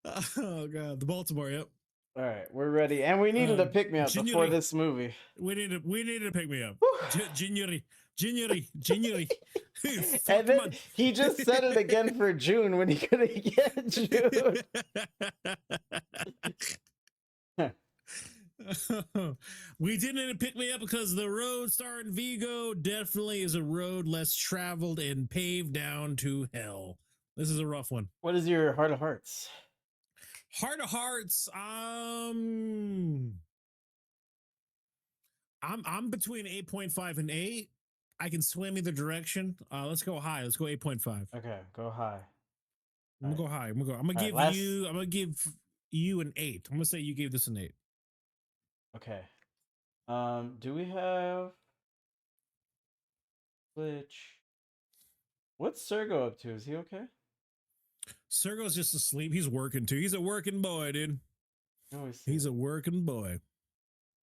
Oh god, the Baltimore. Yep. All right, we're ready, and we needed to pick me up before January. this movie. We need to pick me up. Whew. January. And then he just said it again for June when he couldn't get June. We didn't pick me up because the road starting Vigo definitely is a road less traveled and paved down to hell. This is a rough one. What is your heart of hearts? Heart of hearts. I'm between 8.5 and 8. I can swim either direction. Let's go high. Let's go 8.5. Okay, go high. I'm gonna go high. I'm gonna give you an 8. I'm gonna say you gave this an 8. Okay. Do we have Glitch? What's Sergo up to? Is he okay? Sergo's just asleep. He's working too. He's a working boy, dude. He's a working boy.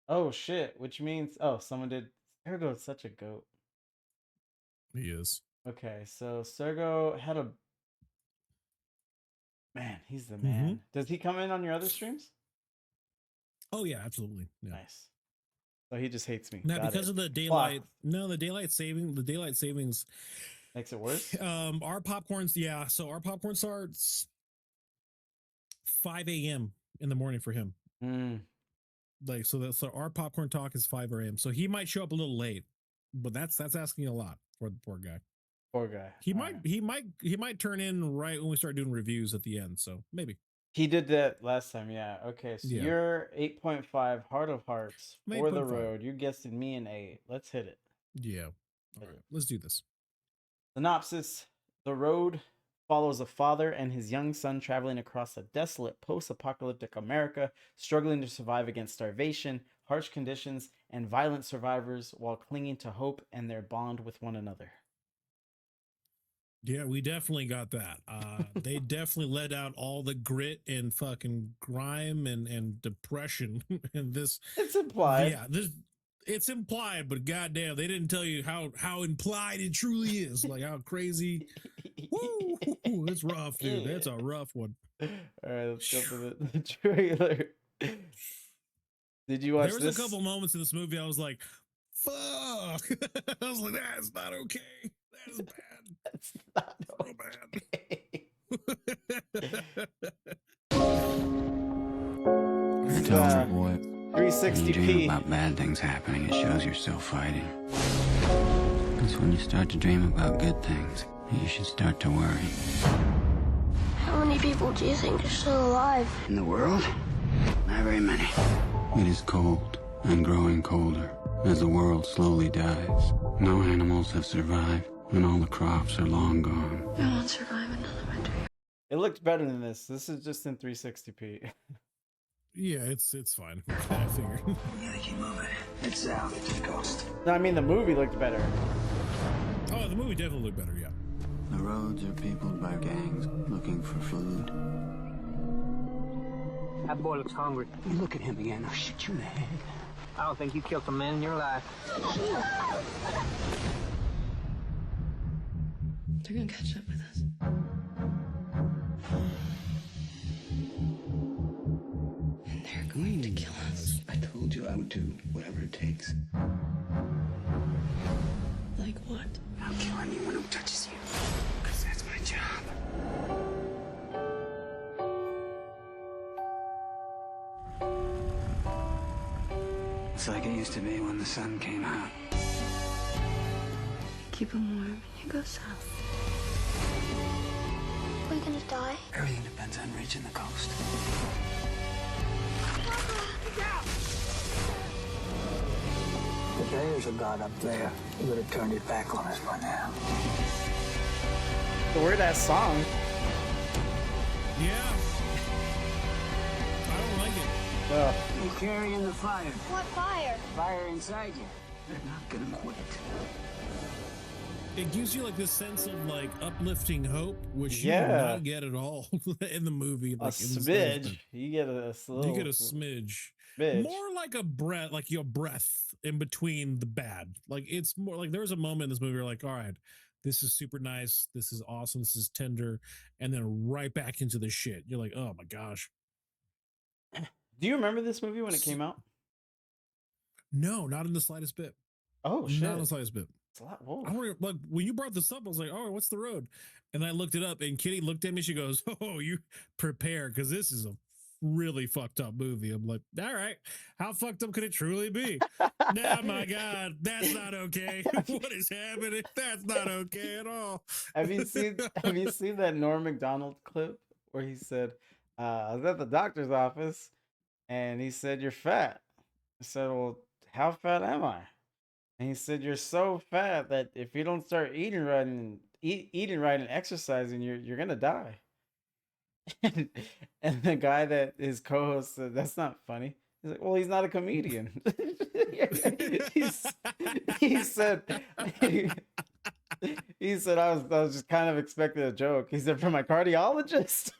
Oh shit! Which means someone did. Sergo's such a goat. He is. Okay, so Sergo had a man. He's the man. Mm-hmm. Does he come in on your other streams? Oh yeah, absolutely. Yeah. Nice. So he just hates me. Now because of the daylight. No, the daylight savings makes it worse. Our popcorns. Yeah. So our popcorn starts 5 a.m. in the morning for him. Like so our popcorn talk is 5 a.m. So he might show up a little late, but that's asking a lot for the poor guy. Poor guy. He might turn in right when we start doing reviews at the end. So maybe. He did that last time, yeah. Okay, so you're 8.5 Heart of Hearts for the road. You guessed me an 8. Let's hit it. Yeah. All right, let's do this. Synopsis: The road follows a father and his young son traveling across a desolate post-apocalyptic America, struggling to survive against starvation, harsh conditions, and violent survivors while clinging to hope and their bond with one another. Yeah, we definitely got that. They definitely let out all the grit and fucking grime and depression. And this, it's implied. Yeah, it's implied, but goddamn, they didn't tell you how implied it truly is. Like how crazy. Woo, it's rough, dude. That's a rough one. All right, let's go for the trailer. Did you watch this? There was a couple moments in this movie I was like, fuck. I was like, that's not okay. That is bad. That's not so bad. I told you, boy. 360p. When you dream about bad things happening, it shows you're still fighting. Because when you start to dream about good things, you should start to worry. How many people do you think are still alive? In the world? Not very many. It is cold and growing colder as the world slowly dies. No animals have survived, and all the crops are long gone. I won't survive another winter. It looked better than this. This is just in 360p. Yeah, it's fine. I figured. Yeah, keep moving. It's south to the coast. No, I mean the movie looked better. Oh, the movie definitely looked better, yeah. The roads are peopled by gangs looking for food. That boy looks hungry. You look at him again, I'll shoot you in the head. I don't think you killed a man in your life. They're gonna catch up with us. And they're going to kill us. I told you I would do whatever it takes. Like what? I'll kill anyone who touches you. Because that's my job. It's like it used to be when the sun came out. Keep them warm and you go south. Are we gonna die? Everything depends on reaching the coast. If there's a God up there, he would have turned it back on us by now. The weird ass song. Yeah. I don't like it. You're carrying the fire. What fire? Fire inside you. They're not gonna quit. It gives you like this sense of like uplifting hope, which you do not get at all in the movie. Like a smidge. You get a smidge. More like a breath, like your breath in between the bad. Like it's more like there was a moment in this movie where like, all right, this is super nice, this is awesome, this is tender, and then right back into the shit. You're like, oh my gosh. Do you remember this movie when it came out? No, not in the slightest bit. Oh shit! Not in the slightest bit. It's a lot. Whoa. I don't like when you brought this up. I was like, "Oh, what's the road?" And I looked it up, and Kitty looked at me. She goes, "Oh, you prepare because this is a really fucked up movie." I'm like, "All right, how fucked up could it truly be?" Oh my god, that's not okay. What is happening? That's not okay at all. Have you seen that Norm Macdonald clip where he said, "I was at the doctor's office, and he said you're fat." I said, "Well, how fat am I?" And he said, "You're so fat that if you don't start eating right and eating right and exercising, you're gonna die." And the guy that his co-host said, "That's not funny." He's like, "Well, he's not a comedian." He said, he said, I was just kind of expecting a joke. He said, "From my cardiologist."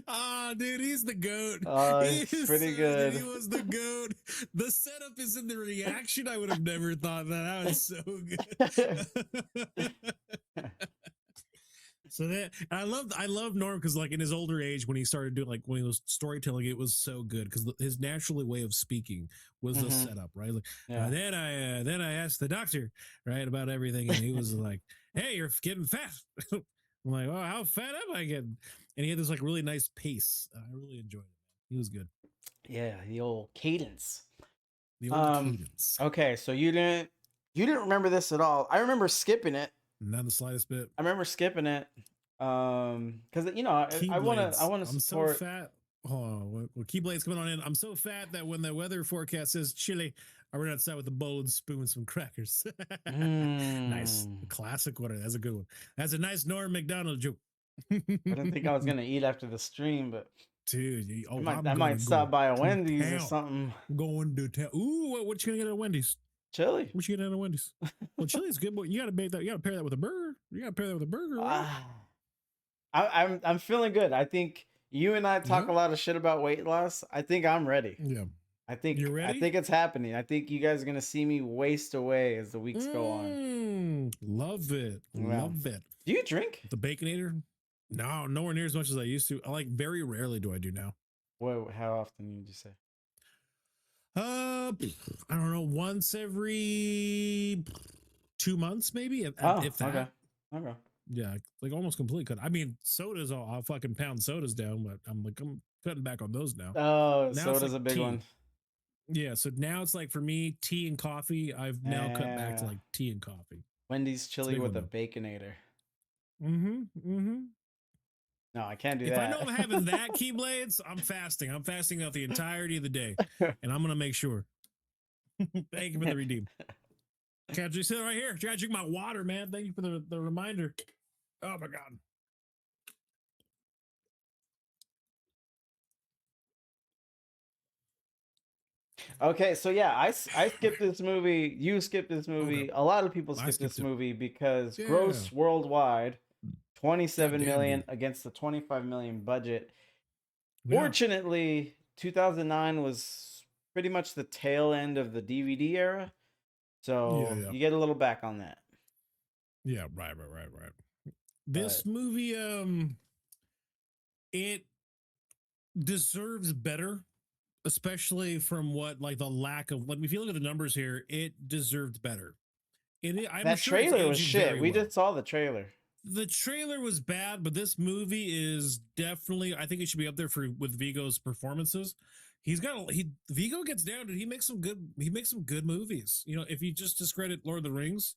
Ah, dude, he's the goat. He's pretty good. He was the goat. The setup is in the reaction. I would have never thought that. That was so good. So that I love Norm because like in his older age when he started doing like when he was storytelling, it was so good because his natural way of speaking was the setup, right? Like then I asked the doctor right about everything, and he was like, "Hey, you're getting fat." I'm like, "Oh, how fat am I getting?" And he had this like really nice pace. I really enjoyed it. He was good. Yeah, the old cadence. The old cadence. Okay, so you didn't remember this at all. I remember skipping it. Not the slightest bit. I remember skipping it. Because I want to I'm support. so fat. Oh, well, Keyblades coming on in. I'm so fat that when the weather forecast says chilly, I run outside with a bowl and spoon and some crackers. Nice, classic one. That's a good one. That's a nice Norm Macdonald joke. I didn't think I was gonna eat after the stream, but dude, I might stop by a Wendy's or something. Going to town. Ooh, what you gonna get at Wendy's? Chili. What you get at a Wendy's? Well, chili is good, but you gotta make that. You gotta pair that with a burger. You gotta pair that with a burger. Right? I'm feeling good. I think you and I talk a lot of shit about weight loss. I think I'm ready. Yeah. I think you're ready. I think it's happening. I think you guys are gonna see me waste away as the weeks go on. Love it. Love it. Do you drink? The Baconator? No, nowhere near as much as I used to. I like very rarely do I do now. What? How often would you say? I don't know. Once every 2 months, maybe. If that. Okay. Yeah, like almost completely cut. I mean, sodas. I'll fucking pound sodas down, but I'm cutting back on those now. Oh, now soda's like a big one. Yeah, so now it's like for me, tea and coffee. I've now cut back to like tea and coffee. Wendy's chili with a Baconator. Mm-hmm. No, I can't do that. If I know I'm having that, Keyblades, I'm fasting. I'm fasting out the entirety of the day, and I'm gonna make sure. Thank you for the redeem. Can't you sit right here? Try to drink my water, man. Thank you for the reminder. Oh my god. Okay, so yeah, I skipped this movie. You skipped this movie. Okay. A lot of people skipped this movie because gross worldwide, 27 million against the 25 million budget. Yeah. Fortunately, 2009 was pretty much the tail end of the DVD era, so you get a little back on that. Yeah, right. This movie, it deserves better. Especially from what like the lack of like if you look at the numbers here, it deserved better. That trailer was shit. We just saw the trailer. The trailer was bad, but this movie is definitely. I think it should be up there with Viggo's performances. Viggo gets down, and he makes some good movies. You know, if you just discredit Lord of the Rings,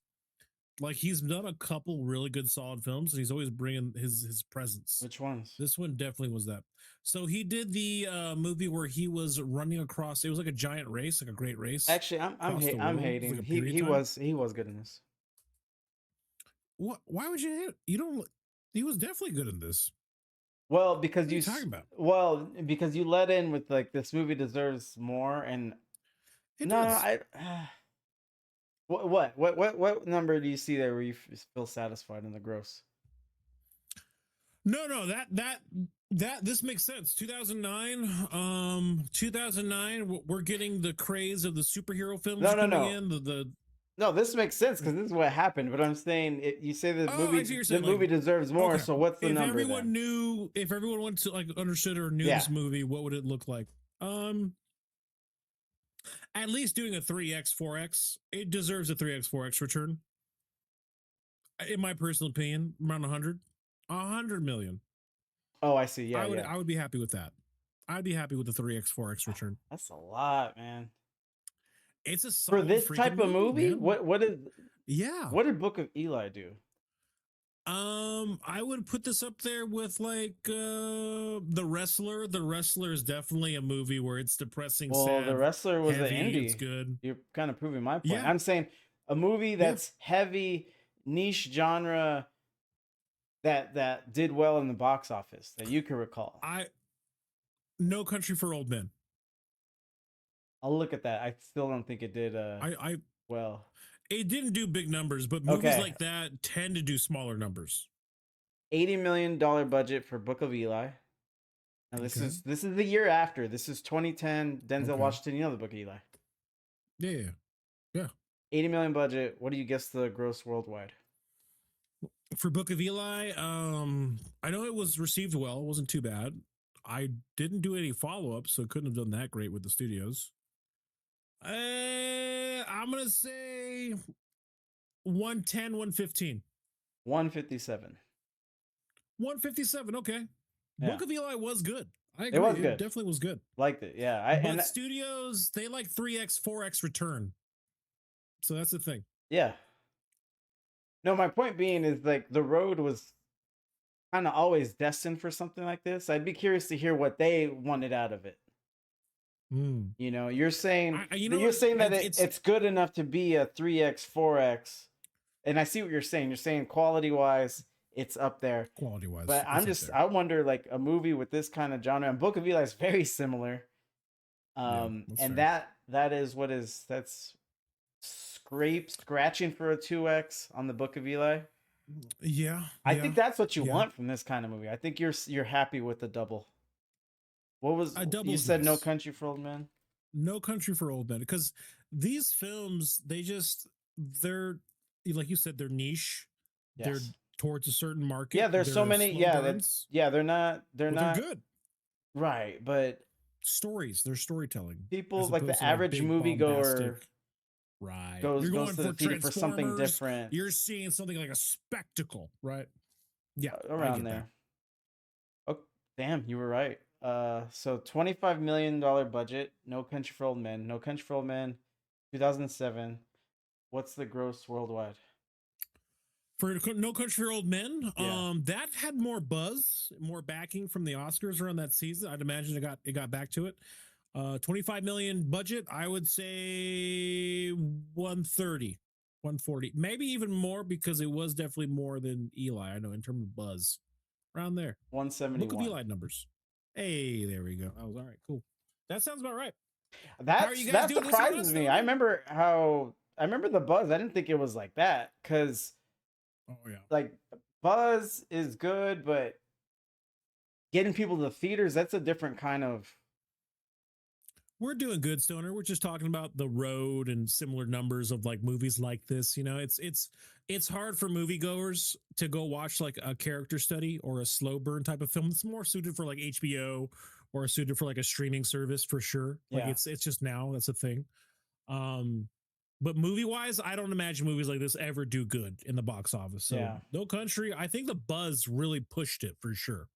like he's done a couple really good solid films, and he's always bringing his presence. Which ones? This one definitely was that. So he did the movie where he was running across. It was like a giant race, like a great race. Actually, I'm hating. Like he was good in this. What? Why would you hate? You don't. He was definitely good in this. Well, because what are you talking about? Well, because you let in with like this movie deserves more, and What number do you see there where you feel satisfied in the gross? No, that this makes sense. 2009, we're getting the craze of the superhero films No, coming in. No, this makes sense because this is what happened. But I'm saying, you say the I see what movie, you're the saying, movie like, deserves more. okay. So what's the If number everyone then? knew, if everyone went to like understood or knew Yeah. this movie, what would it look like? At least doing a 3x, 4x, it deserves a 3x, 4x return. In my personal opinion, around 100 million. Oh, I see. Yeah, I would be happy with that. I'd be happy with the 3x, 4x return. That's a lot, man. It's a For solid this freaking type of movie, man. what did Yeah. what did Book of Eli do? I would put this up there with like The Wrestler. The Wrestler is definitely a movie where it's depressing, Well, sad, The Wrestler was heavy, an indie. it's good. You're kind of proving my point. Yeah. I'm saying a movie that's heavy, niche genre that did well in the box office that you can recall. No Country for Old Men. I'll look at that. I still don't think it did well. It didn't do big numbers, but movies Okay. like that tend to do smaller numbers. $80 million budget for Book of Eli. Now this Okay. is the year after. This is 2010. Denzel Okay. Washington, you know the Book of Eli. Yeah. 80 million budget. What do you guess the gross worldwide? For Book of Eli, I know it was received well. It wasn't too bad. I didn't do any follow-up, so couldn't have done that great with the studios. I'm gonna say 110, 115. 157. 157. Okay. Yeah. Book of Eli was good. I agree. was good. It definitely was good. Liked it. Yeah. But studios, they like 3x, 4x return. So that's the thing. Yeah. No, my point being is like The Road was kind of always destined for something like this. I'd be curious to hear what they wanted out of it. Mm. You know, you're saying you're you're saying that it's good enough to be a 3x, 4x. And I see what you're saying. You're saying quality wise, it's up there. Quality wise. But I wonder like a movie with this kind of genre, and Book of Eli is very similar. And fair. that's scratching for a 2x on the Book of Eli. Yeah. I think that's what you Yeah. want from this kind of movie. I think you're happy with the double. What was A double you is said? No nice. Country for Old Men. No Country for Old Men, because these films, they're like you said, they're niche. Yes. They're towards a certain market. Yeah, there's so many. slow Yeah, burns, they're not. They're but not they're good right. But stories. They're storytelling. people as like opposed the to, average big, moviegoer bombastic- right goes You're going to the theater for something Transformers, different. You're seeing something like a spectacle, right? Yeah, I around get there. Oh, damn, you were right. So $25 million budget. No Country for Old Men. No Country for Old Men. 2007. What's the gross worldwide? For No Country for Old Men, Yeah. that had more buzz, more backing from the Oscars around that season. I'd imagine it got back to it. 25 million budget, I would say 130, 140, maybe even more, because it was definitely more than Eli. I know in terms of buzz, around there. 171. Look at Eli numbers. Hey, there we go. I was all right. Cool. That sounds about right. That are you guys that doing this on surprises us, me. though? I remember the buzz. I didn't think it was like that because Oh yeah. like buzz is good, but getting people to the theaters, that's a different kind of. We're doing good, Stoner. We're just talking about The Road and similar numbers of like movies like this. You know, it's hard for moviegoers to go watch like a character study or a slow burn type of film. It's more suited for like HBO or suited for like a streaming service for sure. Like Yeah. it's just now that's a thing. But movie wise, I don't imagine movies like this ever do good in the box office. So Yeah. No Country, I think the buzz really pushed it for sure.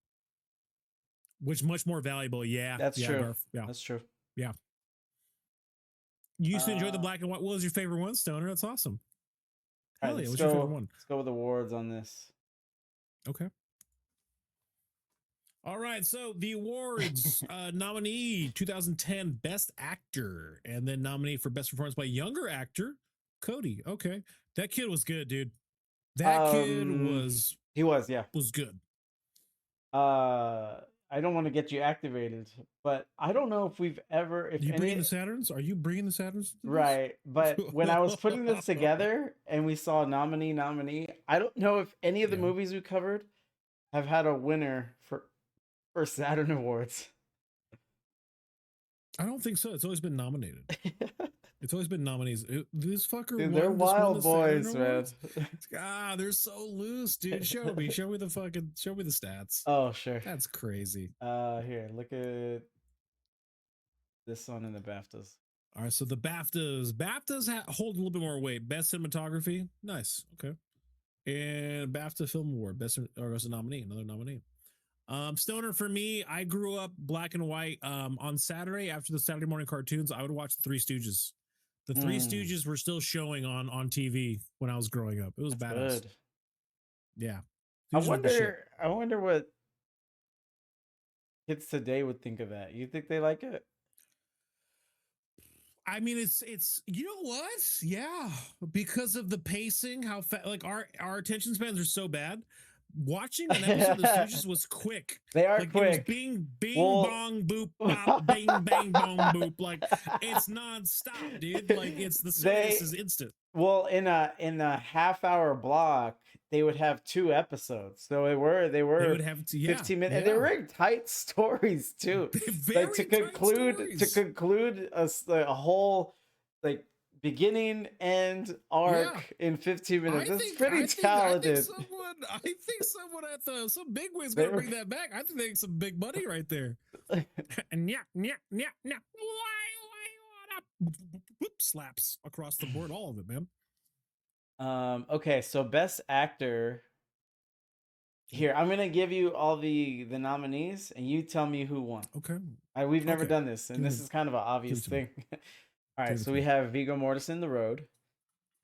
Which much more valuable. Yeah, That's yeah, true. Garth, yeah. That's true. You used to enjoy the Uh, black and white. What was your favorite one, Stoner? That's awesome. All Hell right, yeah, let's what's your go. favorite one? Let's go with awards on this. Okay. All right. So the awards nominee 2010 Best Actor, and then nominee for Best Performance by Younger Actor, Cody. Okay. That kid was good, dude. That kid was He was, yeah. good. I don't want to get you activated, but I don't know if we've ever, if You any, bringing the Saturns? Are you bringing the Saturns? to this? right. But when I was putting this together and we saw nominee, I don't know if any of the Yeah. movies we covered have had a winner for Saturn Awards? I don't think so. It's always been nominated. It's always been nominees. This fucker Dude, won, they're won wild the Saturn boys, man. Awards? They're so loose, dude. Show me the stats. Oh, sure. That's crazy. Here, look at this one in the BAFTAs. All right, so the BAFTAs hold a little bit more weight. Best cinematography, nice, okay, and BAFTA Film Award, best or as a nominee, another nominee. Stoner for me, I grew up black and white. On Saturday after the Saturday morning cartoons, I would watch the Three Stooges. The Three Stooges were still showing on TV when I was growing up. It was That's badass. good. Yeah, I Stooges were the shit. wonder what kids today would think of that. You think they like it? I mean, it's you know what? Yeah, because of the pacing, how like our attention spans are so bad. Watching an episode of the Stooges was quick. They are like, quick. It was bing bong boop bop, bing bang bong boop. Like it's nonstop, dude. Like it's the service is instant. Well, in a half-hour block, they would have 2 episodes. So they would have 15 minutes, and they were very tight stories too. Like to conclude a whole like beginning and arc in 15 minutes. That's pretty talented. I think someone at some big wig's gonna bring that back. I think they make some big money right there. And yeah. Slaps across the board, all of it, man. Okay, so best actor. Here, I'm gonna give you all the nominees, and you tell me who won. Okay. We've never done this, and this is kind of an obvious thing. All right, so we have Viggo Mortensen, The Road,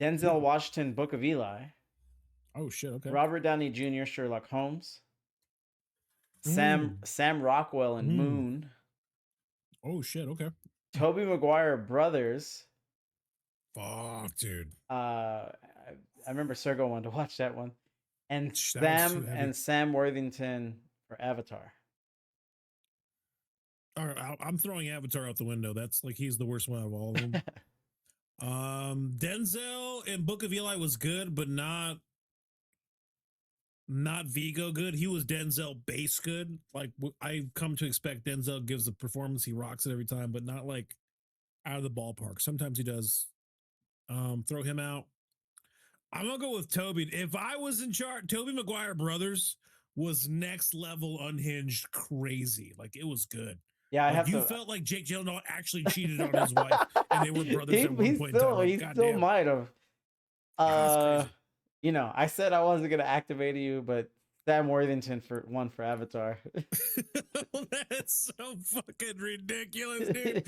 Denzel Washington, Book of Eli. Oh shit! Okay. Robert Downey Jr., Sherlock Holmes. Sam Rockwell in Moon. Oh shit! Okay. Tobey Maguire Brothers. Fuck, dude. I remember Sergo wanted to watch that one. And Sam Worthington for Avatar. All right, I'm throwing Avatar out the window. That's like he's the worst one of all of them. Denzel in Book of Eli was good, but not Viggo good. He was Denzel base good. Like I've come to expect Denzel gives the performance, he rocks it every time, but not like out of the ballpark. Sometimes he does. Throw him out. I'm gonna go with Toby. If I was in charge, Tobey Maguire Brothers was next level unhinged crazy. Like it was good. Yeah, like, you felt like Jake Gyllenhaal actually cheated on his wife, and they were brothers at one point in time. Like, he still might have. You know, I said I wasn't gonna activate you, but Sam Worthington won for Avatar. That's so fucking ridiculous, dude.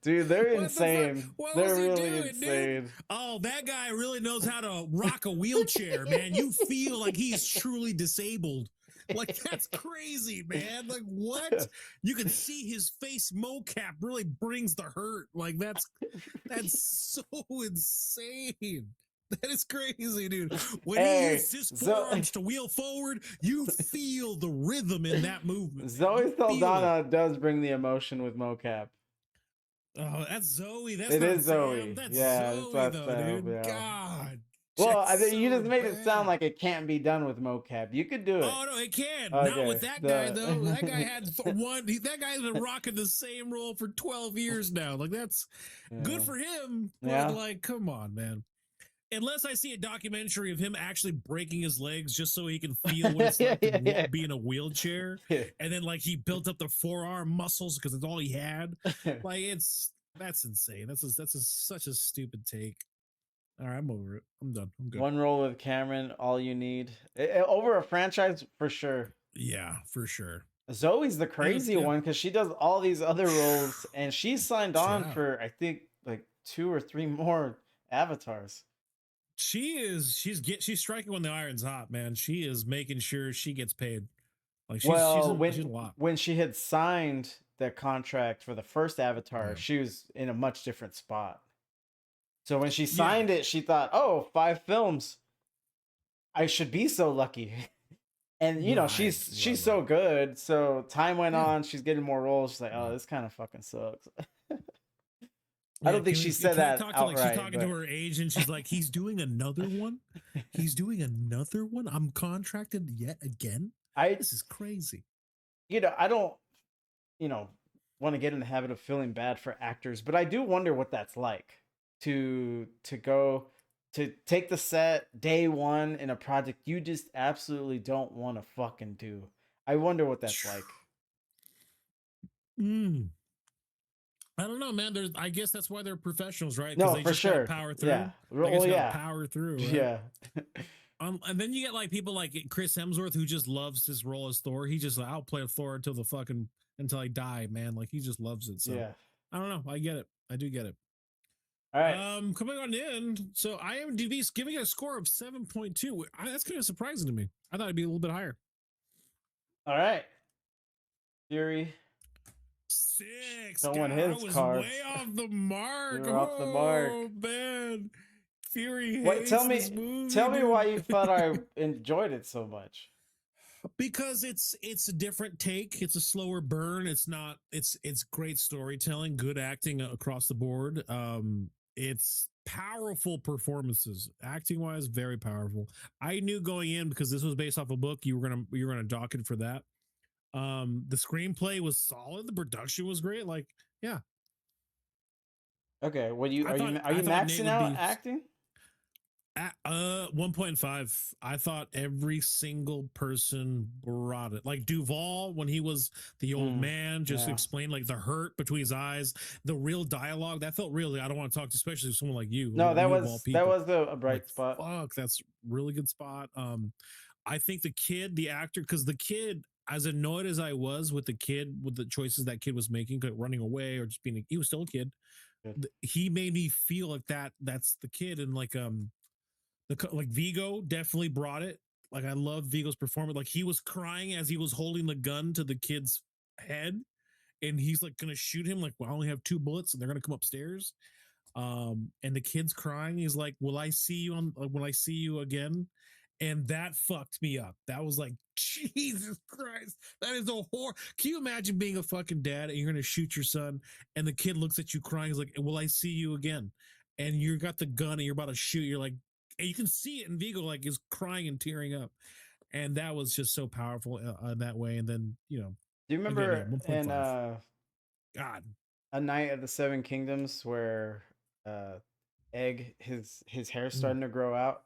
Dude, they're insane. They're really insane. Dude? Oh, that guy really knows how to rock a wheelchair, man. You feel like he's truly disabled. Like that's crazy, man. Like what? You can see his face mocap really brings the hurt. Like that's so insane. That is crazy, dude. When he uses his forearms to wheel forward, you feel the rhythm in that movement. Zoe Saldana does bring the emotion with mocap. Oh, that's Zoe. It is Zoe. That's Zoe, though, dude. Yeah. God. Well, I think you just made it sound like it can't be done with mocap. You could do it. Oh no, it can. Okay. Not with that guy though. That guy had that guy's been rocking the same role for 12 years now. Like that's good for him. But like, come on, man. Unless I see a documentary of him actually breaking his legs just so he can feel what it's like to be in a wheelchair, and then like he built up the forearm muscles because it's all he had. Like that's insane. That's such a stupid take. All right, I'm over it. I'm done. I'm good. One role with Cameron, all you need. Over a franchise, for sure. Yeah, for sure. Zoe's the crazy one because she does all these other roles, and she's signed on for, I think, like 2 or 3 more Avatars. She's striking when the iron's hot, man. She is making sure she gets paid. Like she's a lot. When she had signed the contract for the first Avatar, she was in a much different spot. So when she signed it, she thought, "Oh, 5 films. I should be so lucky." And you know, she's so good. So time went on, she's getting more roles. She's like, "Oh, this kind of fucking sucks." I don't think she said that outright. She's talking to her agent. She's like, he's doing another one. He's doing another one. I'm contracted yet again. This is crazy. I don't, want to get in the habit of feeling bad for actors, but I do wonder what that's like to go to take the set day one in a project you just absolutely don't want to fucking do. I wonder what that's like. I don't know, man. I guess that's why they're professionals, right? No, for sure. Power through. Yeah. Power through. Right? Yeah. And then you get like people like Chris Hemsworth who just loves his role as Thor. He just I'll play Thor until I die, man. Like he just loves it. So yeah. I don't know. I get it. I do get it. All right. Coming on in. So IMDb's giving it a score of 7.2. That's kind of surprising to me. I thought it'd be a little bit higher. All right. Fury. 6. Someone his was cards. way off the mark. You're off the mark. Oh man. Fury hates Wait, tell me why you thought I enjoyed it so much. Because it's a different take. It's a slower burn. It's great storytelling, good acting across the board. It's powerful performances, acting wise, very powerful. I knew going in because this was based off a book. You were gonna dock it for that. The screenplay was solid. The production was great. Like, yeah. Okay. Are you maxing out acting? 1.5. I thought every single person brought it. Like Duvall, when he was the old man, just explained like the hurt between his eyes, the real dialogue that felt real. I don't want to talk to, especially someone like you. No, that was a bright spot. Fuck, that's really good spot. I think the actor, because the kid, as annoyed as I was with the kid, with the choices that kid was making, running away or just being, he was still a kid. Good. He made me feel like that's the kid, and like Vigo definitely brought it. Like I loved Vigo's performance. Like he was crying as he was holding the gun to the kid's head, and he's like gonna shoot him. Like, well, I only have 2 bullets, and they're gonna come upstairs. And the kid's crying. He's like, "Will I see you again?" And that fucked me up. That was like, Jesus Christ, that is a horror. Can you imagine being a fucking dad and you're gonna shoot your son, and the kid looks at you crying? He's like, "Will I see you again?" And you got the gun and you're about to shoot. You're like. And you can see it in Vigo, like is crying and tearing up, and that was just so powerful that way. And then do you remember in God, A Night of the Seven Kingdoms where Egg his hair's starting to grow out,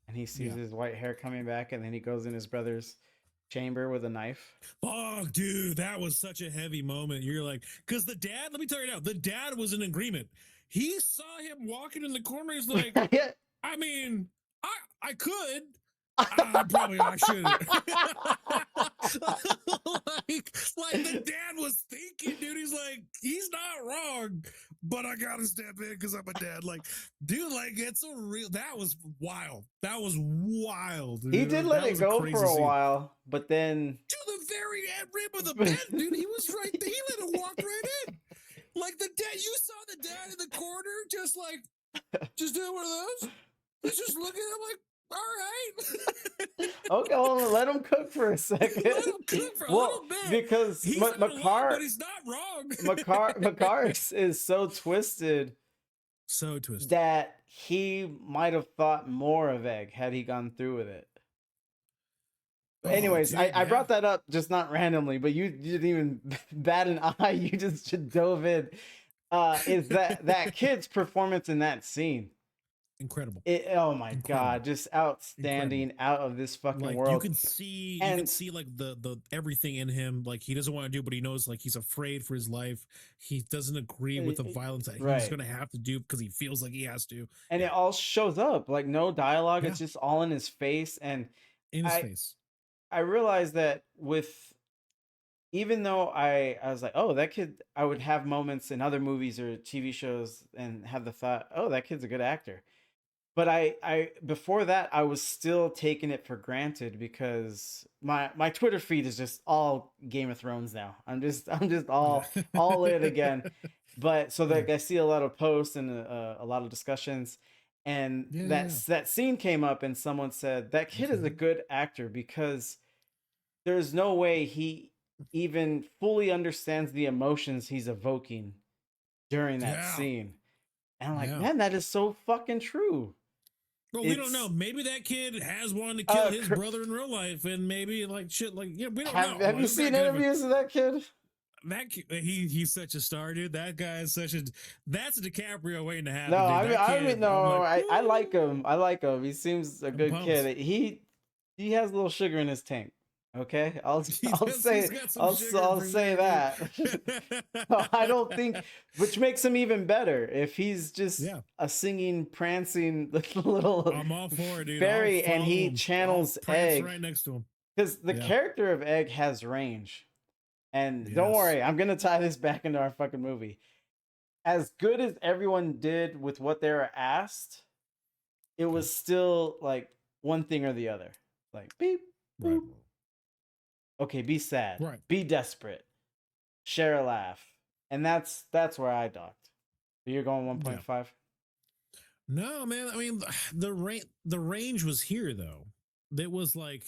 and he sees his white hair coming back, and then he goes in his brother's chamber with a knife. Oh, dude, that was such a heavy moment. You're like, because the dad, let me tell you now, the dad was in agreement. He saw him walking in the corner. He's like. I mean, I could. Probably I shouldn't. like the dad was thinking, dude. He's like, he's not wrong, but I gotta step in because I'm a dad. Like, dude, like it's a real. That was wild. That was wild. Dude. He did let it go for a while, but then to the very end rib of the bed, dude. He was right there. He let it walk right in. Like the dad, you saw the dad in the corner, just doing one of those. He's just looking at him like, all right. Okay, well, let him cook for a second. Let him cook for a little bit. Because he's Makkar, but he's not wrong. Makkar is so twisted. So twisted. That he might have thought more of Egg had he gone through with it. Anyways, dude, I brought that up just not randomly, but you didn't even bat an eye. You just dove in. Is that kid's performance in that scene. Incredible. Oh my God, just outstanding. Incredible. Out of this fucking world. You can see like the everything in him. Like he doesn't want to do, but he knows like he's afraid for his life. He doesn't agree with the violence that he's gonna have to do because he feels like he has to. And it all shows up. Like no dialogue. It's just all in his face. And in his face. I realized that even though I was like, oh, that kid, I would have moments in other movies or TV shows and have the thought, oh, that kid's a good actor. But I before that, I was still taking it for granted because my Twitter feed is just all Game of Thrones now. I'm just all in again. But so I see a lot of posts and a lot of discussions, and that scene came up, and someone said that kid is a good actor because there's no way he even fully understands the emotions he's evoking during that scene. And I'm like, Yeah. man, that is so fucking true. Well, we don't It's- know. Maybe that kid has wanted to kill his Cr- brother in real life, and maybe like shit, like we don't know. Have you Like, seen that kind of a- interviews of that kid? That he's such a star, dude. That guy is such a that's a DiCaprio waiting to happen. No, dude. I mean, That I kid, mean, no, I'm like, I like him. I like him. He seems a good pumped. kid. He has a little sugar in his tank. Okay, I'll He I'll does- say he's got some I'll sugar I'll for say sure, that. dude. I don't think, which makes him even better if he's just Yeah. a singing, prancing little I'm all for it, dude. fairy, I'll and he follow him. channels I'll prance Egg. right next to him. Because the Yeah. character of Egg has range. And don't Yes. worry, I'm gonna tie this back into our fucking movie. As good as everyone did with what they were asked, it was still like one thing or the other. Like beep, Right. boop. Okay, be sad. Right. Be desperate. Share a laugh. And that's where I docked. So you're going 1.5? No, man. I mean, the range was here though. It was like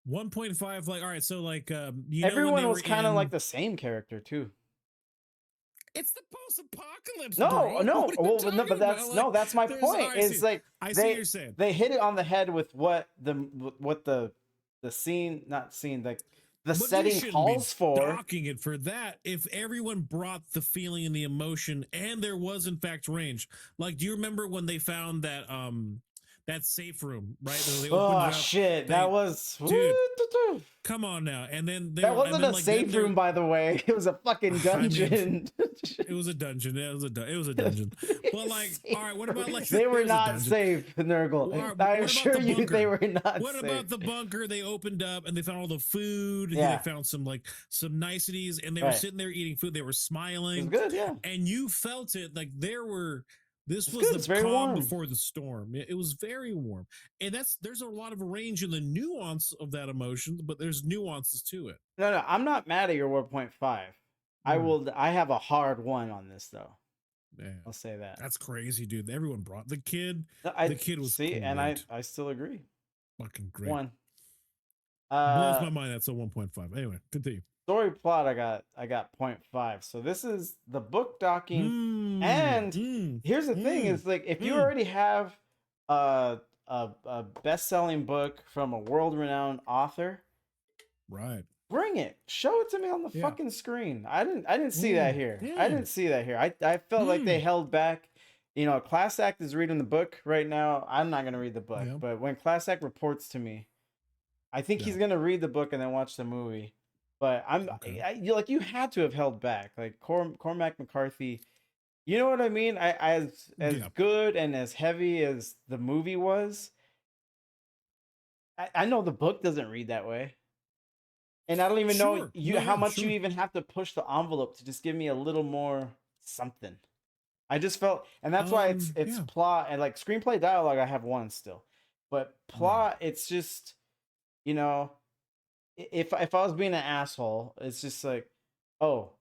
1.5. Like, all right, so like, you know, when Everyone they was were kind of in- like the same character too. It's the post-apocalypse. No, bro. no, What are you well, no, talking but about? that's Like, no, that's my there's- point. all right, It's see, like I see what you're saying. they hit it on the head with what the scene, not scene, like the But you setting shouldn't be calls for. docking it for that. If everyone brought the feeling and the emotion, and there was in fact range. Like, do you remember when they found that safe room, right? They opened Oh it up. shit, that was Dude, Come on now, and then that wasn't a safe room, by the way. It was a fucking I mean, dungeon. It was a dungeon. It was a dungeon. But like, all right, what about like they it were was a not dungeon. safe, Nurgle. Well, what I about assure the you, bunker? they were not What safe. about the bunker? They opened up and they found all the food. And Yeah. they found some niceties, and they were Right. sitting there eating food. They were It was smiling, good, yeah. and you felt it. Like this It's was good, it's the very calm warm. before the storm. It was very warm, and there's a lot of range in the nuance of that emotion, but there's nuances to it. No, I'm not mad at your 1.5. I have a hard one on this though. Yeah, I'll say that. that's crazy, dude. Everyone brought the kid. I, the kid was see, and I great. still agree. Fucking great. One. Blows my mind. That's a 1.5. Anyway, continue. Story plot. I got 0.5. So this is the book docking. And here's the thing: is like if you already have a best-selling book from a world-renowned author, right, bring it. Show it to me on the Yeah. fucking screen. I didn't see that here. yeah. I didn't see that here. I felt like they held back. You know, Class Act is reading the book right now. I'm not gonna read the book, Yeah. but when Class Act reports to me, I think he's Yeah. gonna read the book and then watch the movie. But Okay. you had to have held back. Like Cormac McCarthy, you know what I mean? As Yeah. good and as heavy as the movie was, I know the book doesn't read that way. And I don't even know Sure. how No, much you sure. even have to push the envelope to just give me a little more something. I just felt, and that's why it's yeah. plot and like screenplay dialogue. I have one still, but plot, it's just, you know, if I was being an asshole, it's just like, oh,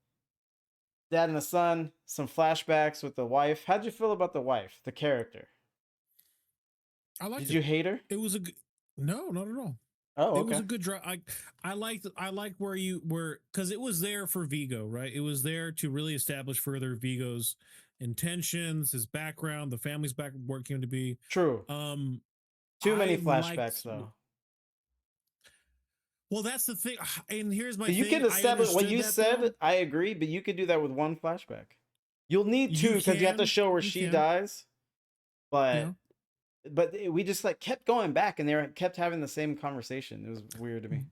dad and the son, some flashbacks with the wife. How'd you feel about the wife, the character? I liked Did it. you hate her? It was a no, not at all. Oh, It was okay. a good drive. I liked where you were, because it was there for Vigo, right? It was there to really establish further Vigo's intentions, his background, the family's back where it came to be. True. Too many I flashbacks liked- though. Well, that's the thing, and here's my. But you thing. could I establish what understood you that, said. though. I agree, but you could do that with one flashback. You'll need You two because you have to can, show where you she can. dies. But Yeah. we just like kept going back, and kept having the same conversation. It was weird to me.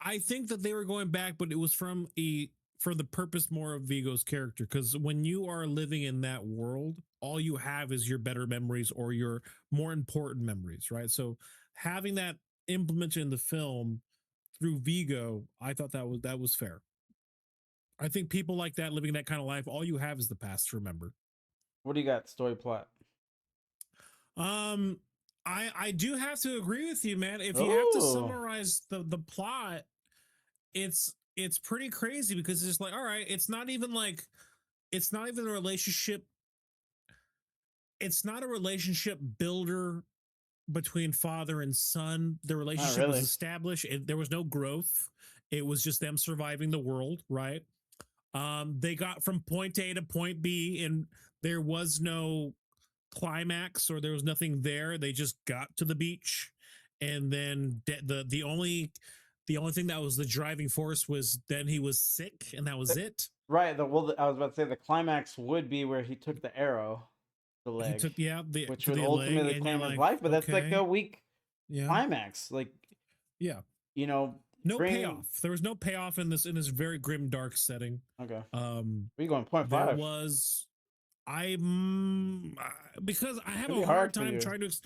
I think that they were going back, but it was for the purpose more of Vigo's character. Because when you are living in that world, all you have is your better memories or your more important memories, right? So having that implemented in the film through Vigo, I thought that was fair. I think people like that, living that kind of life, all you have is the past to remember. What do you got? Story plot. I do have to agree with you, man. If you have to Oh. summarize the plot, it's pretty crazy, because it's just like, all right, it's not even a relationship. It's not a relationship builder between father and son. The relationship really. was established. There was no growth. It was just them surviving the world, right? They got from point A to point B in there was no climax or there was nothing there. They just got to the beach, and then the only thing that was the driving force was then he was sick, and that was it. Right. I was about to say the climax would be where he took the arrow, the leg, He took which would ultimately claim his life. But that's like a weak climax. Like, yeah, you know, no payoff. There was no payoff in this very grim, dark setting. Okay. Where you going? 0.5. There was. Because I have a hard time trying to.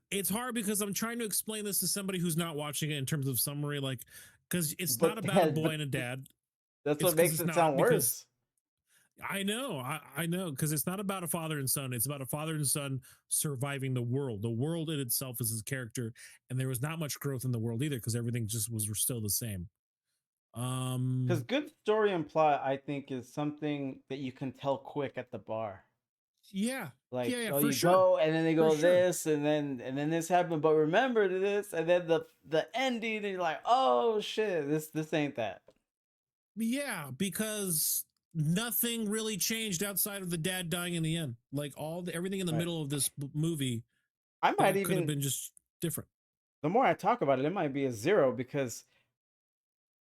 It's hard because I'm trying to explain this to somebody who's not watching it in terms of summary, like, because it's not about a boy and a dad. That's what makes it sound worse. I know, because it's not about a father and son. It's about a father and son surviving the world. The world in itself is his character, and there was not much growth in the world either because everything just was still the same. Because good story and plot, I think, is something that you can tell quick at the bar. Yeah, like yeah, you go, and then they go this, and then this happened. But remember this, and then the ending, and you're like, oh shit, this ain't that. Yeah, because nothing really changed outside of the dad dying in the end. Like everything in the middle of this movie, I might even could have been just different. The more I talk about it, it might be a 0 because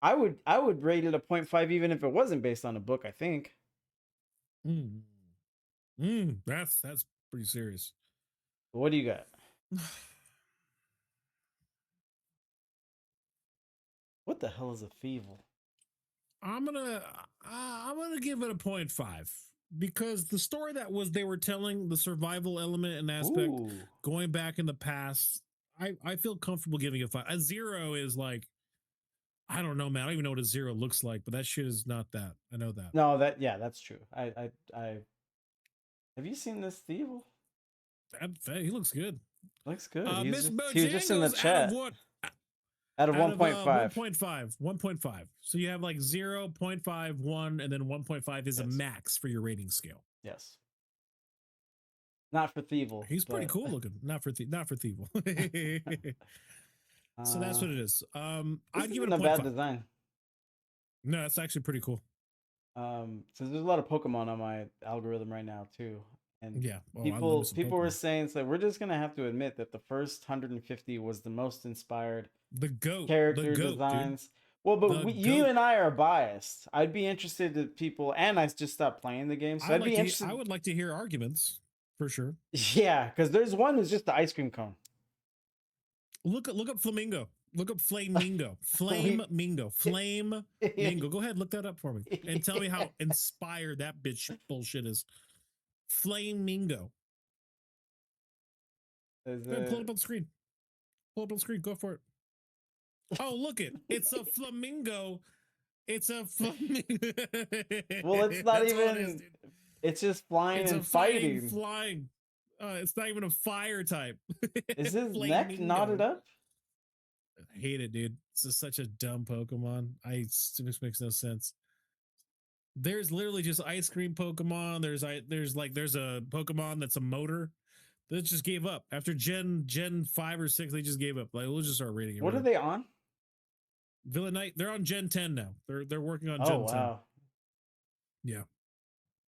I would rate it a 0.5 even if it wasn't based on a book. I think. That's pretty serious. What do you got? What the hell is a Thievel? I'm gonna give it a 0.5 because the story they were telling, the survival element and aspect, going back in the past, I feel comfortable giving it a 5. A 0 is like, I don't know, man. I don't even know what a 0 looks like, but that shit is not that. I know that. No, that's true. I have you seen this Thievel? He looks good. Looks good. He was just in the chat. Out of 1.5. 1.5. So you have like 0, 0.5, 1, and then 1.5 is a max for your rating scale. Yes. Not for Thievel. He's pretty cool looking. Not for Thievel. So that's what it is. I'd give it a 0.5. Bad design. No, it's actually pretty cool. So there's a lot of Pokemon on my algorithm right now too. And yeah, people were saying, so we're just gonna have to admit that the first 150 was the most inspired. The GOAT character designs. Dude. Well, but you and I are biased. I'd be interested to people, and I just stopped playing the game, so I'd be interested. I would like to hear arguments for sure. Yeah, because there's one who's just the ice cream cone. Look up Flamingo. Look up Flamingo. Flamingo. Flamingo. Go ahead, look that up for me, and tell me how inspired that bitch bullshit is. Flamingo. Pull it up on the screen. Pull it up on the screen. Go for it. Oh, look it. It's a flamingo. It's a flamingo. Well, it's not even. It's just flying and fighting. Flying. It's not even a fire type. Is his neck knotted up? I hate it, dude. This is such a dumb Pokemon. This makes no sense. There's literally just ice cream Pokemon. There's a Pokemon that's a motor. They just gave up after Gen 5 or 6. They just gave up. Like, we'll just start rating it. What are they on? Villainite. They're on Gen 10 now. They're working on Gen 10. Wow. Yeah.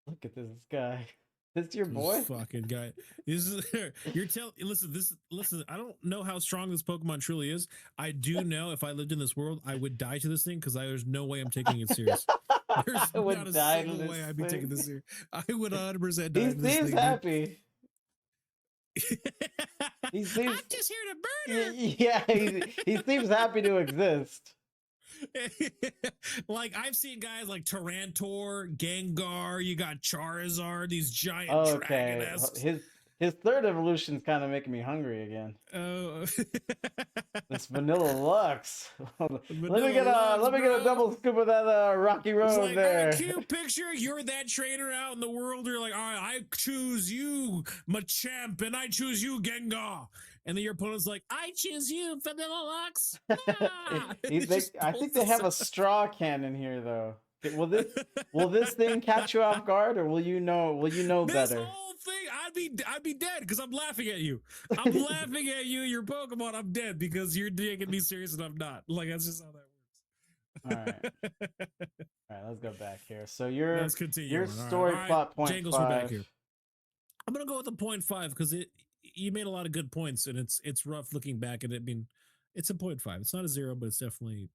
Look at this guy. This your boy? This fucking guy. Listen, I don't know how strong this Pokemon truly is. I do know if I lived in this world, I would die to this thing because there's no way I'm taking it serious. There's not a single way I'd be taking this serious. I would 100% die. He seems happy. He seems, I'm just here to murder. Yeah, he seems happy to exist. Like, I've seen guys like Tyranitar, Gengar, you got Charizard, these giant Dragoness. His third evolution is kind of making me hungry again. Oh, this Vanilla Lux. Let me get a double scoop of that Rocky Road like, there. Cute picture. You're that trainer out in the world. You're like, all right, I choose you, Machamp, and I choose you, Gengar. And then your opponent's like, I choose you, Vanilla Lux. Ah! I think they have a straw cannon here, though. Will this thing catch you off guard, or will you know better? Whole thing, I'd be dead because I'm laughing at you. I'm laughing at you, your Pokemon. I'm dead because you're taking me serious and I'm not. Like, that's just how that works. All right, let's go back here. So your story plot point Jangles, we're back here. I'm gonna go with a 0.5 because you made a lot of good points, and it's rough looking back at it. I mean, it's a 0.5. It's not a 0, but it's definitely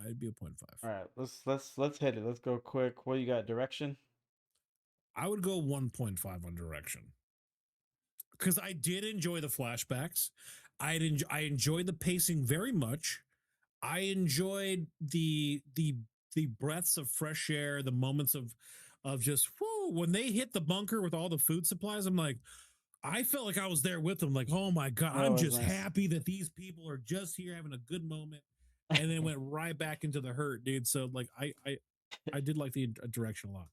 I'd be a 0.5. All right, let's hit it. Let's go quick. What you got? Direction? I would go 1.5 on direction because I did enjoy the flashbacks. I enjoyed the pacing very much. I enjoyed the breaths of fresh air, the moments of just whoo, when they hit the bunker with all the food supplies. I'm like, I felt like I was there with them. Like, oh my god, Oh, I'm that's just nice. happy that these people are just here having a good moment, and then went right back into the hurt, dude. So like, I did like the direction a lot.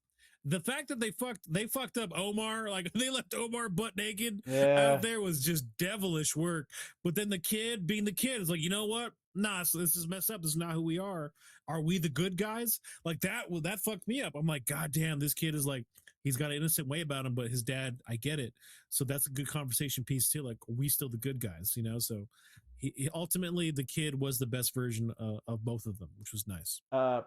The fact that they fucked up Omar, like they left Omar butt naked Yeah. out there was just devilish work. But then the kid, being the kid, is like, you know what? Nah, so this is messed up. This is not who we are. Are we the good guys? Like that. Well, that fucked me up. I'm like, god damn, this kid is like, he's got an innocent way about him, but his dad, I get it. So that's a good conversation piece too. Like, are we still the good guys? You know. So he ultimately, the kid was the best version of both of them, which was nice.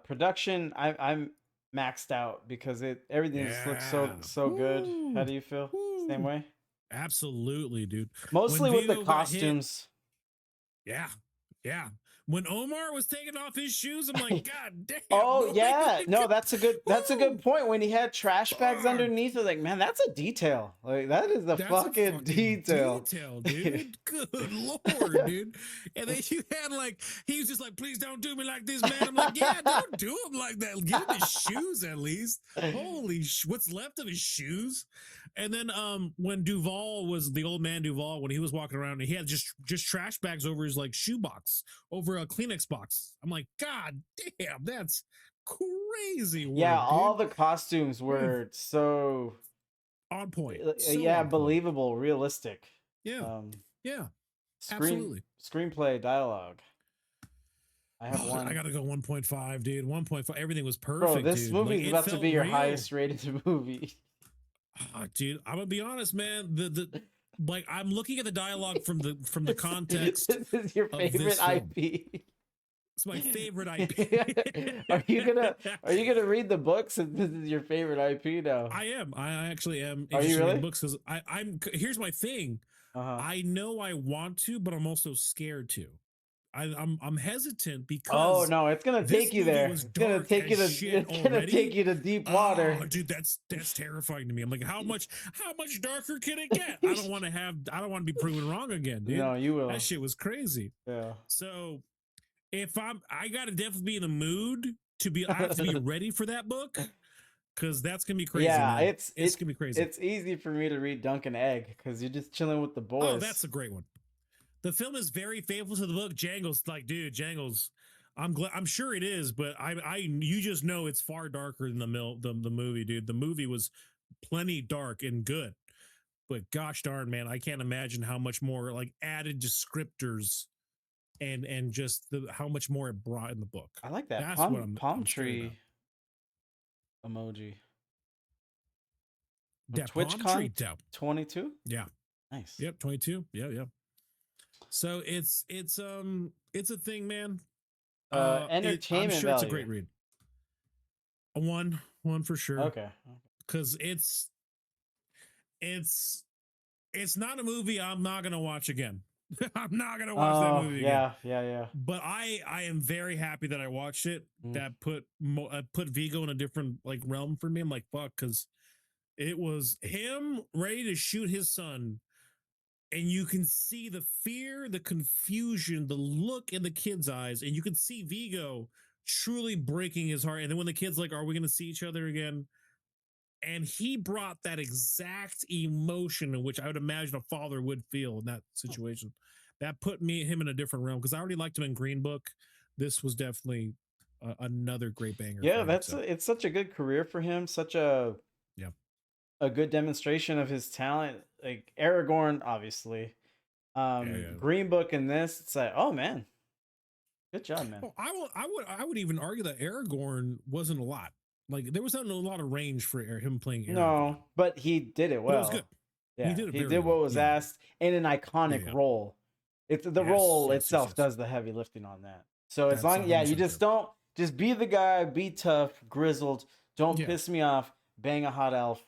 Production. I'm maxed out because everything just looks so good. How do you feel? Same way? Absolutely, dude. Mostly When with the Vigo got hit- costumes. Yeah. When Omar was taking off his shoes, I'm like, god damn. Oh boy, yeah, like, no, that's a good point. When he had trash bags Fuck. underneath, I was like, man, that's a detail. Like that is the That's a fucking detail. dude. Good lord, dude. And then you had like, he was just like, please don't do me like this, man. I'm like, yeah, don't do him like that. Give him his shoes at least. Holy what's left of his shoes? And then when Duval was the old man Duval, when he was walking around, he had just trash bags over his like shoe box, over a Kleenex box. I'm like, god damn, that's crazy work, Yeah, all dude. the costumes were so On point. So yeah, on point. believable, realistic. Yeah. Yeah. Screen Absolutely. screenplay, dialogue. I have one. I gotta go 1.5, dude. 1.5. Everything was perfect. Bro, this dude. movie Like, is it about to felt be your real. highest rated movie. Dude, I'm gonna be honest, man. The like, I'm looking at the dialogue from the context. This is your of this favorite film. IP. It's my favorite IP. Are you gonna read the books if this is your favorite IP now? I am. I actually am. Are you interested in really? books because I'm. Here's my thing. Uh-huh. I know I want to, but I'm also scared to. I'm hesitant Oh because no, it's gonna this take you movie there. was It's gonna dark take you to as shit it's gonna already. take you to deep water. Oh, dude, that's terrifying to me. I'm like, how much darker can it get? I don't want to be proven wrong again, dude. No, you will. That shit was crazy. Yeah. So if I gotta definitely be in the mood I have to be ready for that book because that's gonna be crazy. Yeah, man. it's gonna be crazy. It's easy for me to read Dunk and Egg because you're just chilling with the boys. Oh, that's a great one. The film is very faithful to the book. Django's like, dude, Django's. I'm sure it is, but you just know it's far darker than the movie, dude. The movie was plenty dark and good, but gosh darn, man, I can't imagine how much more like added descriptors and just how much more it brought in the book. I like that That's what palm I'm scared tree of. emoji. That TwitchCon palm tree tap. 22. Yeah. Nice. Yep. 22. Yeah. So it's a thing, man. Entertainment I'm sure value. it's a great read. A one for sure. Okay. Because it's not a movie I'm not gonna watch again. I'm not gonna watch that movie again. Yeah. But I am very happy that I watched it. Mm. That put Vigo in a different like realm for me. I'm like, fuck, because it was him ready to shoot his son. And you can see the fear, the confusion, the look in the kid's eyes, and you can see Vigo truly breaking his heart. And then when the kid's like, "Are we going to see each other again?" And he brought that exact emotion in which I would imagine a father would feel in that situation. That put him in a different realm because I already liked him in Green Book. This was definitely another great banger. Yeah, for him, so. it's such a good career for him. Such a good demonstration of his talent. Like Aragorn, obviously. Green Book and this, it's like, oh man, good job, man. Oh, I would even argue that Aragorn wasn't a lot. Like there was not a lot of range for him playing Aragorn. No, but he did it well. But it was good. Yeah, He did it he very did what well. was Yeah. asked in an iconic Yeah. role. It's the Yes, role yes, itself yes. does the heavy lifting on that. So as That's long, yeah, you 100% just true. don't just be the guy, be tough, grizzled. Don't Yeah. piss me off. Bang a hot elf.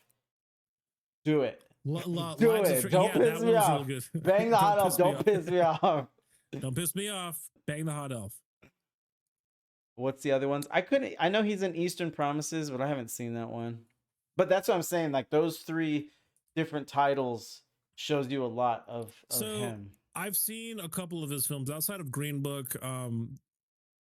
Do it. Do Lines of it. Truth. Don't Yeah, piss that me one was off. really good. Bang the hot elf. Don't piss me off. Don't piss me off. Bang the hot elf. What's the other ones? I know he's in Eastern Promises, but I haven't seen that one. But that's what I'm saying. Like those 3 different titles shows you a lot of him. I've seen a couple of his films outside of Green Book.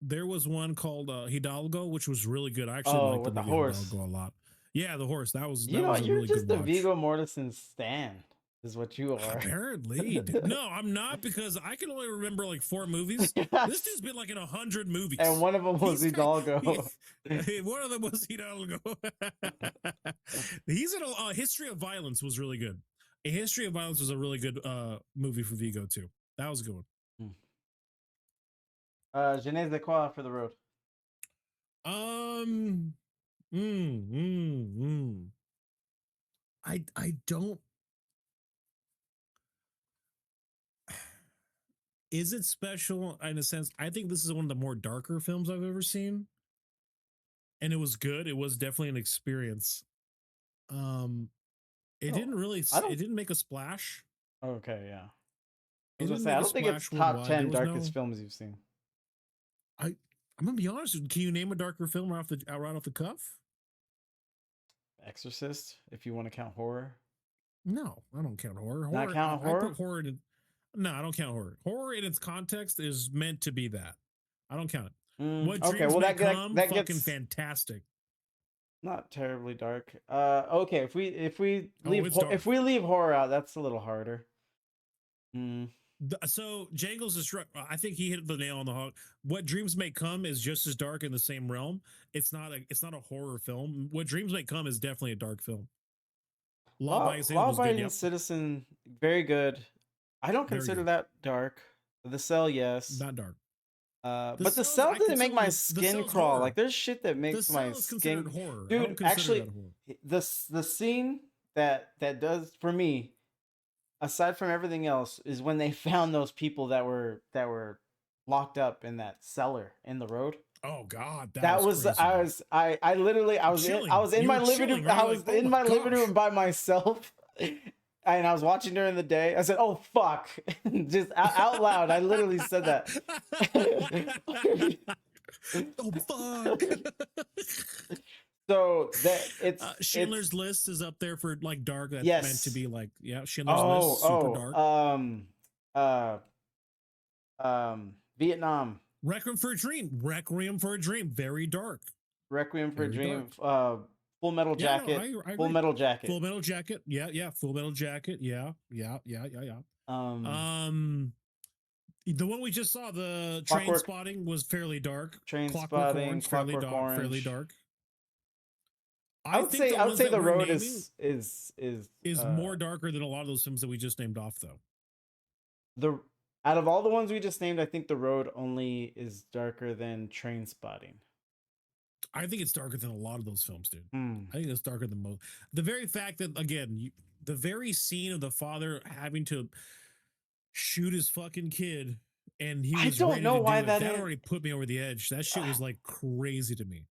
There was one called Hidalgo, which was really good. I actually liked with the movie horse. Hidalgo a lot. Yeah, the horse. That was You're really just good a watch. Viggo Mortensen stan, is what you are. Apparently. No, I'm not, because I can only remember like 4 movies. This dude's been like in 100 movies. And one of them was Hidalgo. One of them was Hidalgo. He's in a History of Violence was really good. A History of Violence was a really good movie for Viggo too. That was a good one. Je ne sais quoi for the road. I don't. Is it special in a sense? I think this is one of the more darker films I've ever seen, and it was good. It was definitely an experience. It didn't really. It didn't make a splash. Okay, yeah. I It was gonna didn't say, make I a don't think it's splash top worldwide. 10 There was darkest films you've seen. I'm gonna be honest. Can you name a darker film right off the cuff? Exorcist, if you want to count horror. No, I don't count horror. Not count horror? I put horror in. No, I don't count horror. Horror in its context is meant to be that. I don't count it. What dreams may come? That fucking gets fantastic. Not terribly dark. Okay, if we leave horror out, that's a little harder. So Django's Destruction, I think he hit the nail on the head. What Dreams May Come is just as dark in the same realm. It's not a horror film. What Dreams May Come is definitely a dark film. Law-abiding citizen, very good. I don't consider that dark. The Cell, yes. Not dark. But The Cell didn't make my skin crawl. Horror. Like there's shit that makes my skin horror. Dude, actually, the scene that does for me, aside from everything else, is when they found those people that were locked up in that cellar in the road. Oh God, that was crazy. I literally I was in my living room. I was in my living room by myself. And I was watching during the day. I said, "Oh fuck!" Just out loud. I literally said that. Oh fuck! So that Schindler's List is up there for like dark. That's meant to be like Schindler's List, super dark. Vietnam. Requiem for a Dream, very dark. Requiem for a Dream. Full Metal Jacket. Yeah, no, I Full Metal Jacket. Full Metal Jacket. Yeah. Full Metal Jacket. Yeah. The one we just saw, the Trainspotting, was fairly dark. Trainspotting, fairly dark. I would say The Road is more darker than a lot of those films that we just named off, though. Out of all the ones we just named, I think The Road only is darker than Trainspotting. I think it's darker than a lot of those films, dude. I think it's darker than most. The very fact that, again, the very scene of the father having to shoot his fucking kid, and he was ready to do it, that already put me over the edge. That shit was like crazy to me.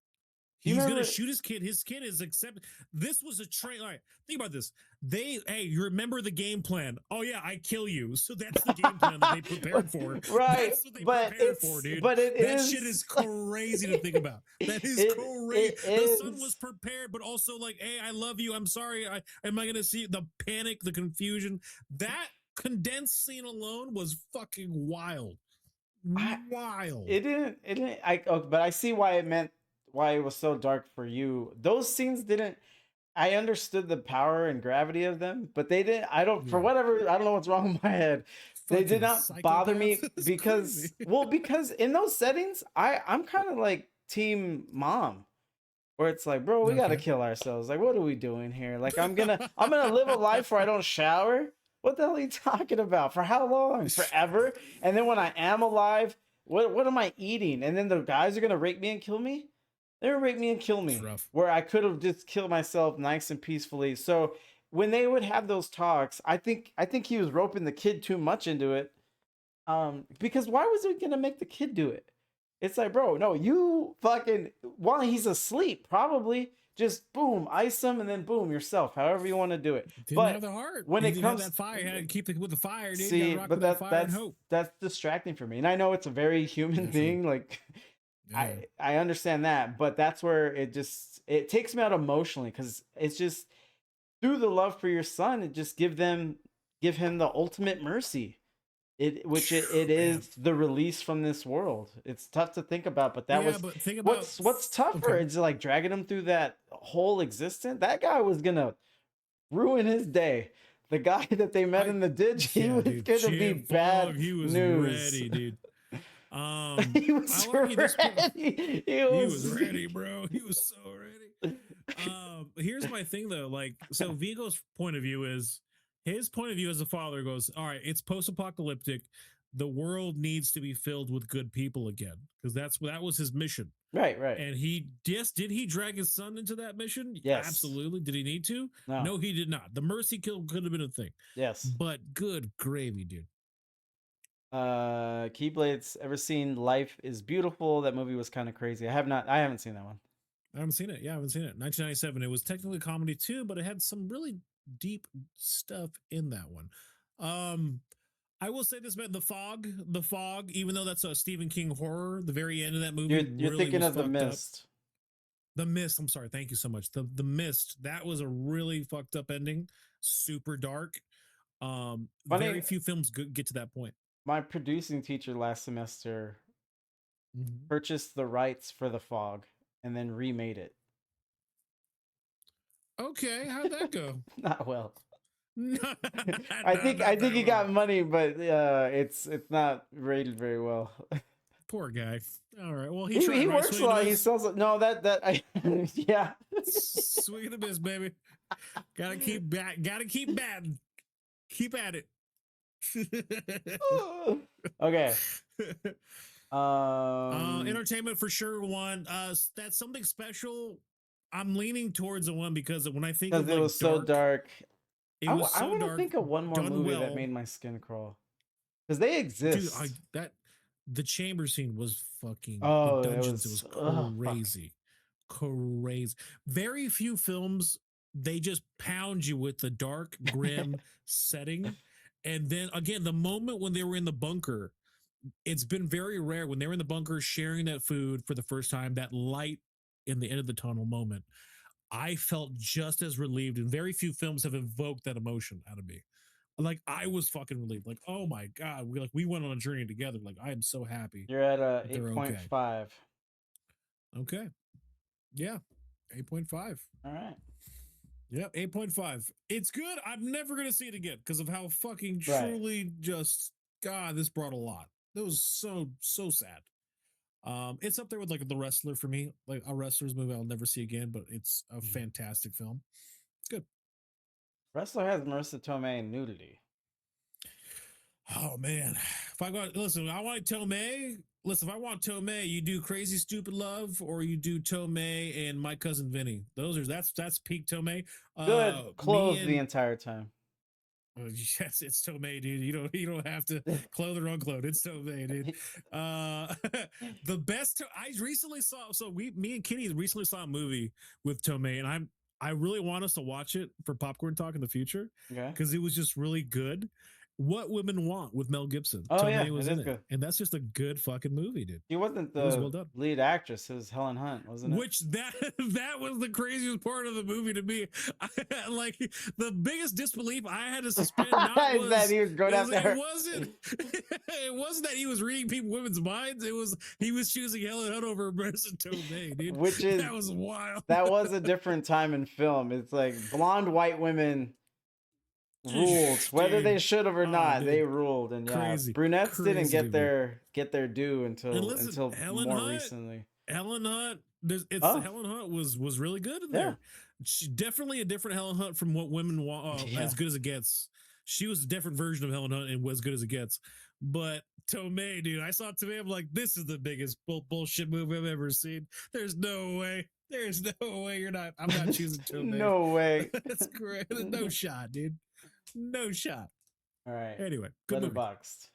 He's gonna shoot his kid. His kid is accepted. This was a train. All right, think about this. You remember the game plan? Oh yeah, I kill you. So that's the game plan that they prepared for. Right, that's what they prepared for, dude. But that shit is crazy to think about. That is crazy. The son was prepared, but also like, hey, I love you. I'm sorry. Am I gonna see the panic, the confusion? That condensed scene alone was fucking wild. Wild. It didn't. But I see why it was so dark for you. Those scenes didn't. I understood the power and gravity of them, but they didn't. For whatever, I don't know what's wrong with my head. They did not bother me because in those settings, I'm kind of like team mom, where it's like, bro, we gotta kill ourselves. Like, what are we doing here? Like, I'm gonna live a life where I don't shower. What the hell are you talking about? For how long? Forever? And then when I am alive, what am I eating? And then the guys are gonna rape me and kill me? They would rape me and kill me, where I could have just killed myself nice and peacefully. So when they would have those talks, I think he was roping the kid too much into it. Because why was he gonna make the kid do it? It's like, bro, no, you fucking, while he's asleep, probably just boom, ice them, and then boom, yourself. However you want to do it. Didn't But have the heart. when He it didn't have comes, that fire, he had to keep it with the fire, dude. see, Gotta rock but with that fire and hope. that's distracting for me. And I know it's a very human Yeah, sure. thing. Like Yeah. I understand that, but that's where it takes me out emotionally because it's just through the love for your son, it just give him the ultimate mercy. It Man. is the release from this world. It's tough to think about, but that Yeah, was but think about what's tougher. okay. It's like dragging him through that whole existence. That guy was gonna ruin his day. The guy that they met in the ditch, he Yeah, was dude. gonna be Jim bad Fogg, he was news. ready, dude. He was I'll argue this point. ready. He was ready, bro. He was so ready. Here's my thing though. Like, so Vigo's point of view is his point of view as a father goes, all right, it's post-apocalyptic. The world needs to be filled with good people again, because that was his mission. Right. And did he drag his son into that mission? Yes. Absolutely. Did he need to? No. No, he did not. The mercy kill could have been a thing. Yes. But good gravy, dude. Keyblades, ever seen Life is Beautiful? That movie was kind of crazy. I haven't seen that one. I haven't seen it. Yeah, I haven't seen it. 1997. It was technically a comedy too, but it had some really deep stuff in that one. I will say this about The Fog, even though that's a Stephen King horror, the very end of that movie. You're really thinking was of The fucked up. Mist. The Mist. I'm sorry. Thank you so much. The Mist. That was a really fucked up ending. Super dark. Very few films get to that point. My producing teacher last semester purchased the rights for The Fog and then remade it. Okay, how'd that go? Not well. I think he got money, but it's not rated very well. Poor guy. All right. Well, he works a lot. He sells it. No, yeah. Swing of the biz, baby. Gotta keep batting. Keep at it. Okay. Entertainment for sure one. That's something special. I'm leaning towards the one because when I think of it was so dark. It was I so want to dark. think of one more movie that made my skin crawl. Because they exist. Dude, the chamber scene was fucking the dungeons. It was crazy. Crazy. Very few films, they just pound you with the dark, grim setting. And then again, the moment when they were in the bunker, it's been very rare when they were in the bunker sharing that food for the first time, that light in the end of the tunnel moment. I felt just as relieved, and very few films have evoked that emotion out of me. Like, I was fucking relieved. Like, oh my God, we went on a journey together. Like, I am so happy. You're at 8.5. Okay. Yeah. 8.5. All right. Yep, 8.5. It's good. I'm never going to see it again because of how fucking truly just, God, this brought a lot. That was so sad. It's up there with like The Wrestler for me, like a wrestler's movie I'll never see again, but it's a fantastic film. It's good. Wrestler has Marissa Tomei and nudity. Oh man, if I want Tomei, if I want Tomei, you do Crazy Stupid Love, or you do Tomei and My Cousin Vinny. That's peak Tomei. Good clothes the entire time. Yes, it's Tomei, dude. You don't have to clothe or unclothe. It's Tomei, dude. The best. I recently saw. So me and Kitty recently saw a movie with Tomei, and I really want us to watch it for Popcorn Talk in the future. Yeah, because it was just really good. What Women Want with Mel Gibson. Oh, Tomei was in good. it, and that's just a good fucking movie, dude. She wasn't the lead actress. It was Helen Hunt, wasn't it? Which that was the craziest part of the movie to me. Like, the biggest disbelief I had to suspend not was that he was going after her. It wasn't that he was reading women's minds. It was he was choosing Helen Hunt over Marissa Tomei, dude. That was wild. That was a different time in film. It's like blonde white women ruled, whether they should have or not. They ruled, and brunettes didn't get their due until more recently. Helen Hunt, Helen Hunt was really good in there. She definitely a different Helen Hunt from What Women Want. As Good as It Gets. She was a different version of Helen Hunt and was Good as It Gets. But Tomei, dude, I saw Tomei. I'm like, this is the biggest bullshit movie I've ever seen. There's no way. There's no way you're not. I'm not choosing Tomei. No way. That's great. No shot, dude. No shot. All right. Anyway, good Letterboxd.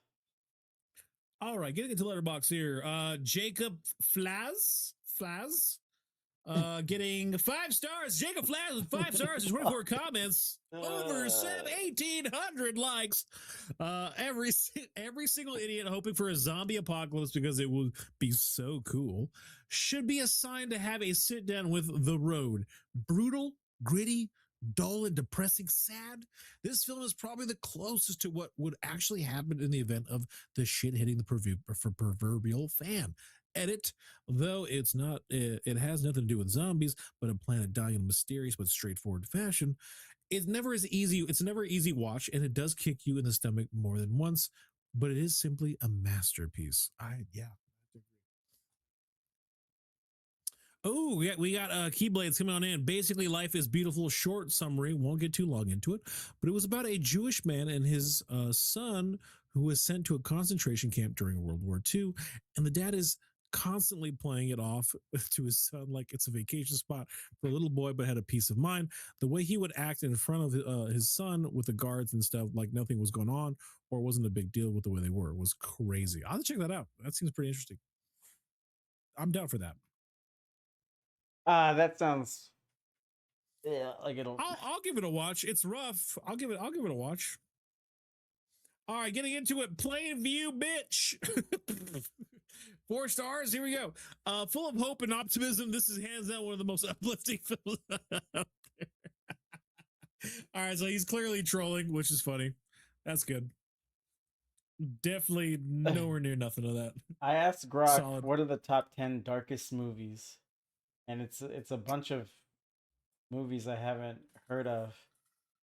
All right, getting into Letterboxd here. Jacob Flaz. Getting 5 stars. Jacob Flash with 5 stars and 24 comments. Over 1,800 likes. Every single idiot hoping for a zombie apocalypse because it will be so cool should be assigned to have a sit down with The Road. Brutal, gritty, dull, and depressing, sad. This film is probably the closest to what would actually happen in the event of the shit hitting the proverbial fan. Edit, though it's not, it has nothing to do with zombies, but a planet dying in a mysterious but straightforward fashion. It's never easy watch, and it does kick you in the stomach more than once, but it is simply a masterpiece. Oh, we got Keyblades coming on in. Basically, Life is Beautiful, short summary. Won't get too long into it, but it was about a Jewish man and his son who was sent to a concentration camp during World War II, and the dad is constantly playing it off to his son like it's a vacation spot for a little boy, but had a peace of mind. The way he would act in front of his son with the guards and stuff, like nothing was going on or wasn't a big deal with the way they were, was crazy. I'll check that out. That seems pretty interesting. I'm down for that. That sounds like it'll. I'll give it a watch. It's rough. I'll give it a watch. All right, getting into it. Plainview, bitch. 4 stars. Here we go. Full of hope and optimism. This is hands down one of the most uplifting films out there. All right, so he's clearly trolling, which is funny. That's good. Definitely nowhere near nothing of that. I asked Grok, Solid. what are the top 10 darkest movies? And it's a bunch of movies I haven't heard of.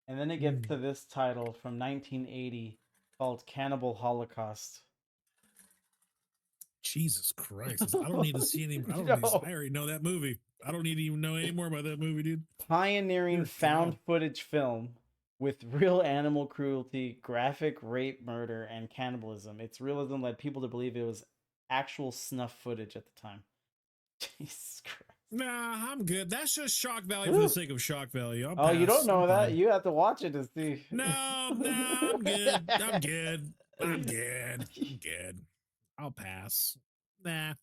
And then it gets to this title from 1980 called Cannibal Holocaust. Jesus Christ. I don't need to see any. I already know that movie. I don't need to even know any more about that movie, dude. Pioneering found footage film with real animal cruelty, graphic rape, murder, and cannibalism. Its realism led people to believe it was actual snuff footage at the time. Jesus Christ. Nah, I'm good. That's just shock value for the sake of shock value. Oh, you don't know that? You have to watch it to see. No, I'm good. I'm good. I'm good. I'll pass. Nah.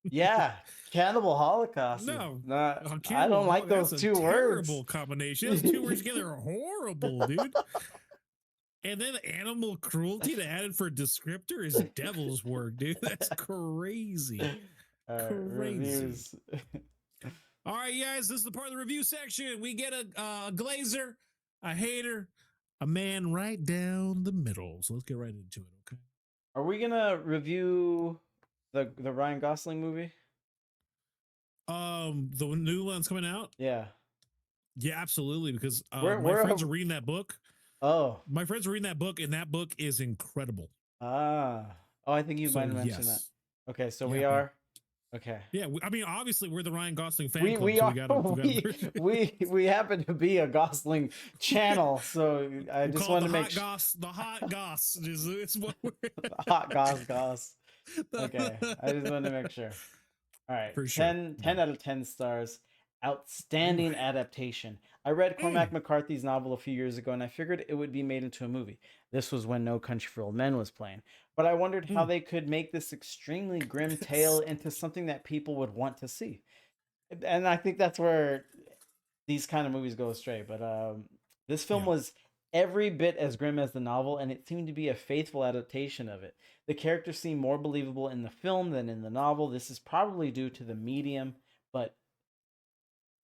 Yeah, Cannibal Holocaust. No, I don't like those two words. Terrible combination. Those 2 words together are horrible, dude. And then animal cruelty to add it for a descriptor is devil's work, dude. That's crazy. Crazy. All right, guys, this is the part of the review section. We get a glazer, a hater, a man right down the middle. So let's get right into it, okay? Are we gonna review the Ryan Gosling movie? The new one's coming out. Yeah, absolutely. Because my friends are reading that book. Oh, my friends are reading that book, and that book is incredible. I think you might have mentioned that. Okay, so we are. Okay. Yeah, I mean, obviously, we're the Ryan Gosling fan club. We are. We happen to be a Gosling channel, so I just want to make sure. The hot Goss is what we're. Hot Goss. Okay, I just want to make sure. All right, for sure. 10 out of 10 stars. Outstanding adaptation. I read Cormac McCarthy's novel a few years ago, and I figured it would be made into a movie. This was when No Country for Old Men was playing. But I wondered how they could make this extremely grim tale into something that people would want to see. And I think that's where these kind of movies go astray. But this film was every bit as grim as the novel, and it seemed to be a faithful adaptation of it. The characters seem more believable in the film than in the novel. This is probably due to the medium, but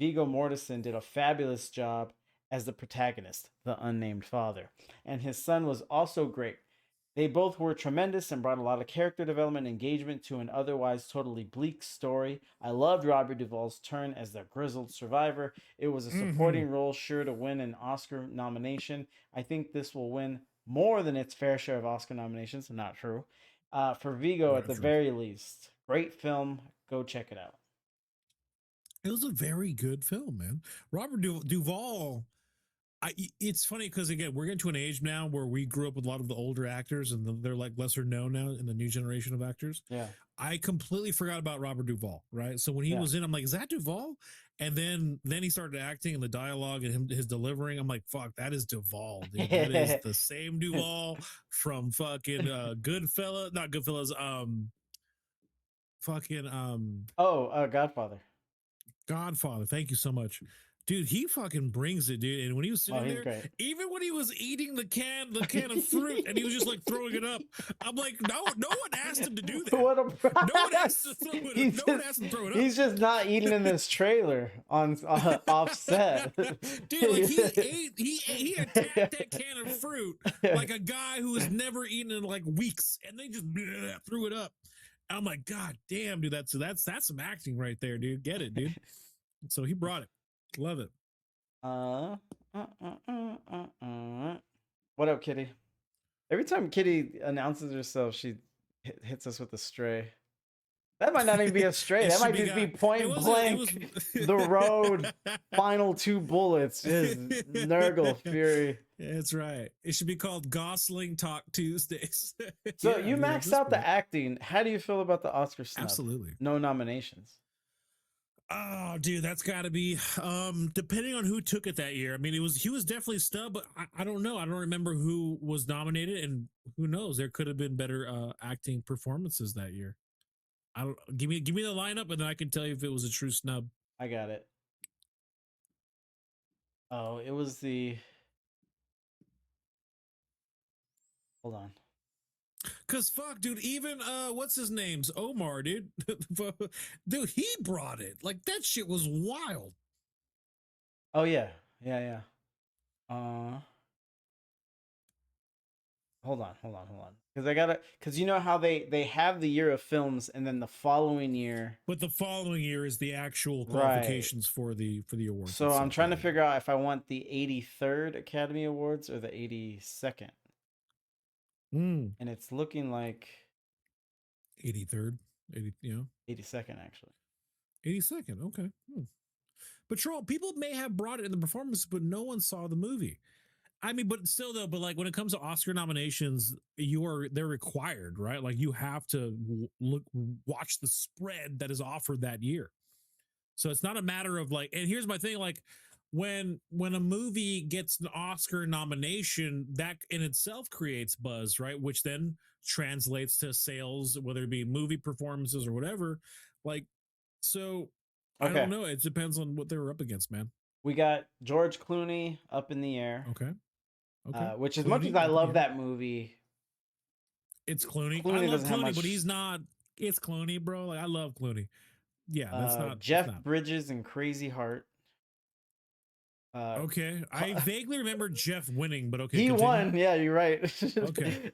Viggo Mortensen did a fabulous job as the protagonist, the unnamed father. And his son was also great. They both were tremendous and brought a lot of character development and engagement to an otherwise totally bleak story. I loved Robert Duvall's turn as the grizzled survivor. It was a supporting role sure to win an Oscar nomination. I think this will win more than its fair share of Oscar nominations. Not true. For Viggo, at the very least. Great film. Go check it out. It was a very good film, man. Robert Duvall. It's funny because, again, we're getting to an age now where we grew up with a lot of the older actors and they're like lesser known now in the new generation of actors. Yeah. I completely forgot about Robert Duvall, right? So when he was in, I'm like, is that Duvall? And then he started acting and the dialogue and his delivering. I'm like, fuck, that is Duvall, dude. That is the same Duvall from fucking Godfellas. Godfather. Godfather. Thank you so much. Dude, he fucking brings it, dude. And when he was sitting he's there, great. even when he was eating the can of fruit, and he was just like throwing it up, I'm like, no one asked him to do that. What a No one asked to throw it up. He's No one asked him to throw it up. He's just not eating in this trailer on offset. Dude, like he attacked that can of fruit like a guy who has never eaten in like weeks, and they just threw it up. I'm like, God damn, dude, that's some acting right there, dude. Get it, dude. So he brought it. Love it. What up, Kitty? Every time Kitty announces herself, she hits us with a stray. That might not even be a stray. That might just be point blank. The road, final 2 bullets. Just Nurgle Fury. That's right. It should be called Gosling Talk Tuesdays. So you maxed out the acting. How do you feel about the Oscar snub? Absolutely. No nominations. Oh, dude, that's got to be depending on who took it that year. I mean, he was definitely snubbed, but I don't know. I don't remember who was nominated, and who knows? There could have been better acting performances that year. I don't give me the lineup, and then I can tell you if it was a true snub. I got it. Oh, it was the. Hold on. Cause fuck, dude, even what's his name's Omar, dude. Dude, he brought it. Like that shit was wild. Oh yeah. Hold on. Because you know how they have the year of films and then the following year. But the following year is the actual qualifications for the awards. So I'm trying to figure out if I want the 83rd Academy Awards or the 82nd. And it's looking like 83rd, 82nd actually. 82nd, okay. But Troll, people may have brought it in the performance, but no one saw the movie. I mean, but still though, but like when it comes to Oscar nominations, they're required, right? Like you have to watch the spread that is offered that year. So it's not a matter of like, and here's my thing, like when a movie gets an Oscar nomination, that in itself creates buzz, right? Which then translates to sales, whether it be movie performances or whatever. Like, so I don't know. It depends on what they were up against, man. We got George Clooney Up in the Air. Okay. Which as much as I love that movie, it's Clooney. I love Clooney, but he's not. It's Clooney, bro. Like I love Clooney. Yeah, that's not Jeff Bridges and Crazy Heart. Okay, I vaguely remember Jeff winning, but okay, he won. Yeah, you're right. Okay.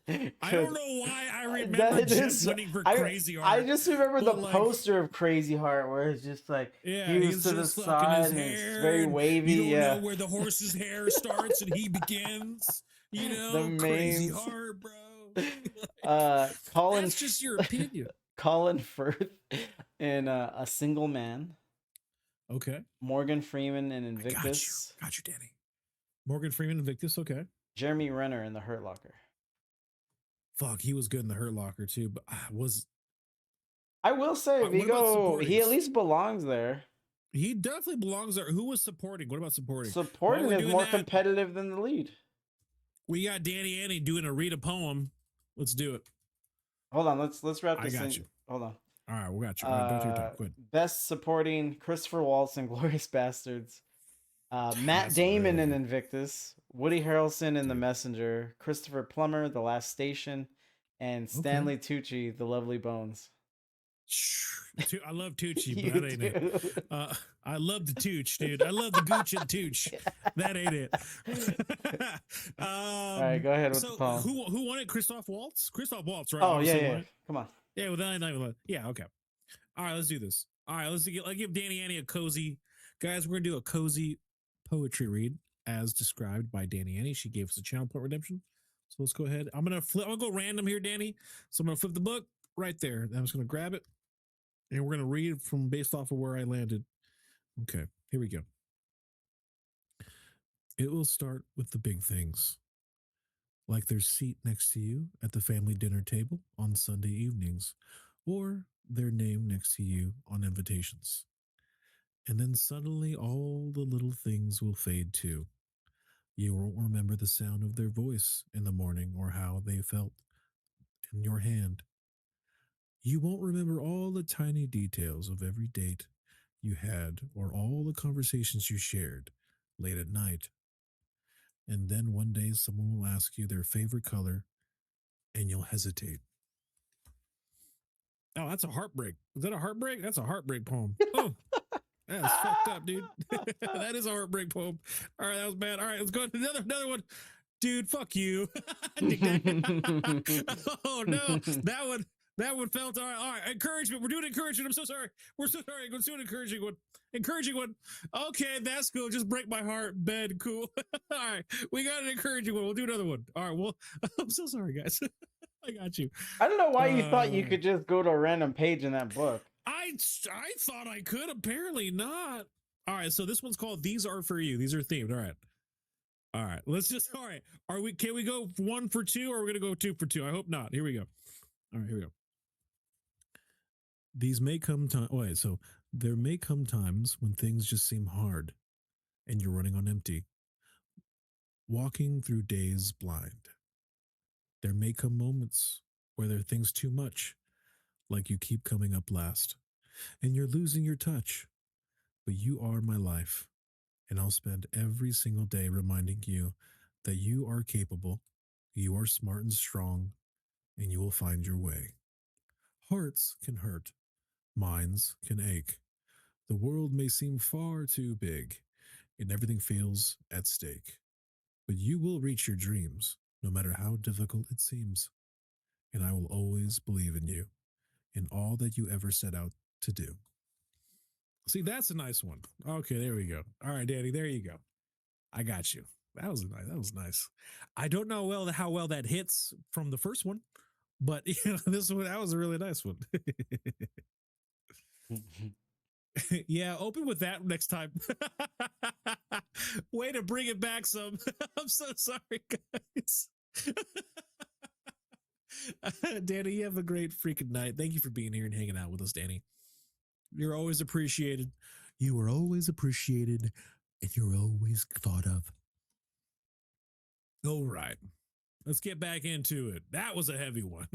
I don't know why I remember Jeff winning for Crazy Heart. I just remember the poster of Crazy Heart where it's just like he was to the side and it's very wavy. You don't know where the horse's hair starts and he begins. You know, Crazy Heart, bro. Colin, that's just your opinion. Colin Firth in A Single Man. Okay. Morgan Freeman in Invictus. Got you, Danny. Morgan Freeman, Invictus. Okay. Jeremy Renner in The Hurt Locker. Fuck, he was good in The Hurt Locker too, but I will say, Vigo, he at least belongs there. He definitely belongs there. Who was supporting? What about supporting? Supporting is more competitive than the lead. We got Danny Annie doing a read a poem. Let's do it. Hold on, let's wrap this. I got you. Hold on. All right, we got you. All right, go to your time. Go ahead. Best supporting: Christopher Waltz in Glorious Bastards, Matt Damon in Invictus, Woody Harrelson in The Messenger, Christopher Plummer, The Last Station, and Stanley Tucci, The Lovely Bones. I love Tucci, but that ain't it. I love the Tooch, dude. I love the Gooch and Tooch. That ain't it. All right, go ahead with the poem. Who won it? Christoph Waltz? Christoph Waltz, right? Oh, yeah. Come on. Yeah, yeah, okay. All right, let's do this. All right, let's give Danny Annie a cozy. Guys, we're going to do a cozy poetry read as described by Danny Annie. She gave us a channel point redemption. So let's go ahead. I'm going to go random here, Danny. So I'm going to flip the book right there. I'm just going to grab it. And we're going to read from based off of where I landed. Okay, here we go. It will start with the big things. Like their seat next to you at the family dinner table on Sunday evenings, or their name next to you on invitations. And then suddenly all the little things will fade too. You won't remember the sound of their voice in the morning or how they felt in your hand. You won't remember all the tiny details of every date you had or all the conversations you shared late at night. And then one day someone will ask you their favorite color and you'll hesitate. Oh, that's a heartbreak. Is that a heartbreak? That's a heartbreak poem. Oh, that's fucked up, dude. That is a heartbreak poem. All right, that was bad. All right, let's go to another one. Dude, fuck you. Oh no, that one felt all right. All right, encouragement. We're doing encouragement. I'm so sorry. We're so sorry. Let's do an encouraging one. Encouraging one. Okay, that's cool. Just break my heart. Bed. Cool. All right, we got an encouraging one. We'll do another one. All right. Well, I'm so sorry, guys. I got you. I don't know why you thought you could just go to a random page in that book. I thought I could. Apparently not. All right. So this one's called "These Are For You." These are themed. All right. All right. Let's just. All right. Can we go 1 for 2, or we're gonna go 2 for 2? I hope not. Here we go. All right. Here we go. These may come time. Wait. So there may come times when things just seem hard, and you're running on empty, walking through days blind. There may come moments where there are things too much, like you keep coming up last, and you're losing your touch. But you are my life, and I'll spend every single day reminding you that you are capable, you are smart and strong, and you will find your way. Hearts can hurt, minds can ache. The world may seem far too big, and everything feels at stake. But you will reach your dreams, no matter how difficult it seems. And I will always believe in you, in all that you ever set out to do. See, that's a nice one. Okay, there we go. All right, Danny, there you go. I got you. That was nice. That was nice. I don't know how well that hits from the first one, but this one, that was a really nice one. Yeah, open with that next time. Way to bring it back some. I'm so sorry, guys. Danny, you have a great freaking night. Thank you for being here and hanging out with us, Danny. You're always appreciated. You are always appreciated, and you're always thought of. All right, let's get back into it. That was a heavy one.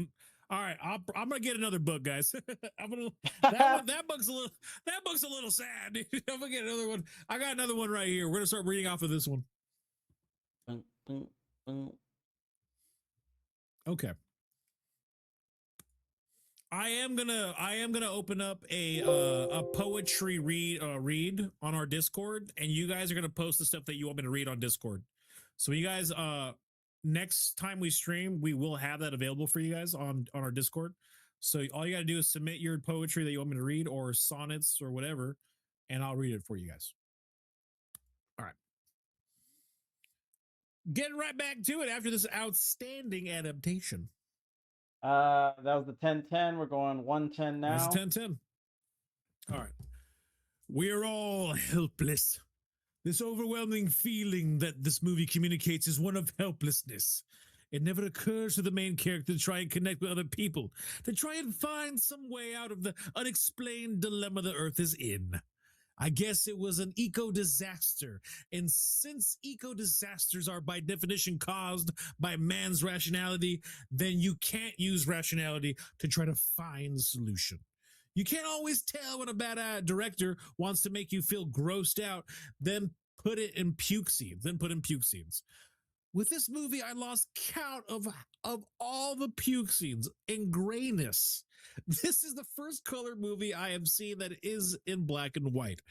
All right, I'm gonna get another book, guys. That book's a little sad. Dude. I'm gonna get another one. I got another one right here. We're gonna start reading off of this one. Okay. I am gonna open up a poetry read on our Discord, and you guys are gonna post the stuff that you want me to read on Discord. So you guys, next time we stream, we will have that available for you guys on our Discord. So all you gotta do is submit your poetry that you want me to read, or sonnets or whatever, and I'll read it for you guys. All right. Getting right back to it after this outstanding adaptation. That was the 10-10. We're going 110 now. That's 10-10. All right. We are all helpless. This overwhelming feeling that this movie communicates is one of helplessness. It never occurs to the main character to try and connect with other people, to try and find some way out of the unexplained dilemma the Earth is in. I guess it was an eco-disaster, and since eco-disasters are by definition caused by man's rationality, then you can't use rationality to try to find a solution. You can't always tell when a bad director wants to make you feel grossed out, then put in puke scenes. With this movie, I lost count of all the puke scenes and grayness. This is the first color movie I have seen that is in black and white.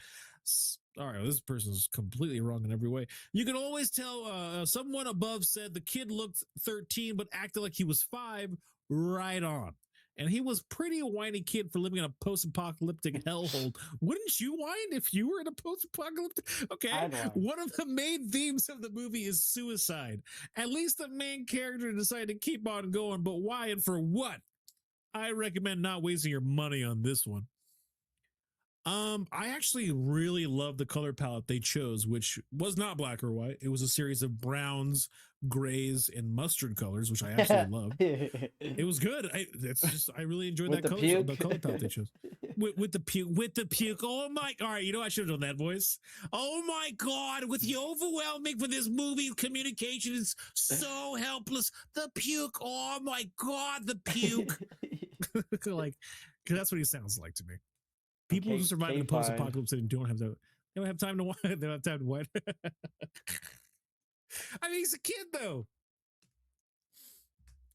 All right, this person is completely wrong in every way. You can always tell someone above said the kid looked 13 but acted like he was 5. Right on. And he was pretty whiny kid for living in a post-apocalyptic hellhole. Wouldn't you whine if you were in a post-apocalyptic? Okay. One of the main themes of the movie is suicide. At least the main character decided to keep on going, but why and for what? I recommend not wasting your money on this one. I actually really love the color palette they chose, which was not black or white. It was a series of browns, grays, and mustard colors, which I absolutely love. It was good. I really enjoyed that color palette they chose. With the puke. Oh my! All right, I should have done that voice. Oh my God! With the overwhelming for this movie, communication is so helpless. The puke. Oh my God! The puke. Like, 'cause that's what he sounds like to me. People K- who survive in a K-Fine. post-apocalypse and don't have to. They don't have time to. They don't have time to what? I mean, he's a kid though.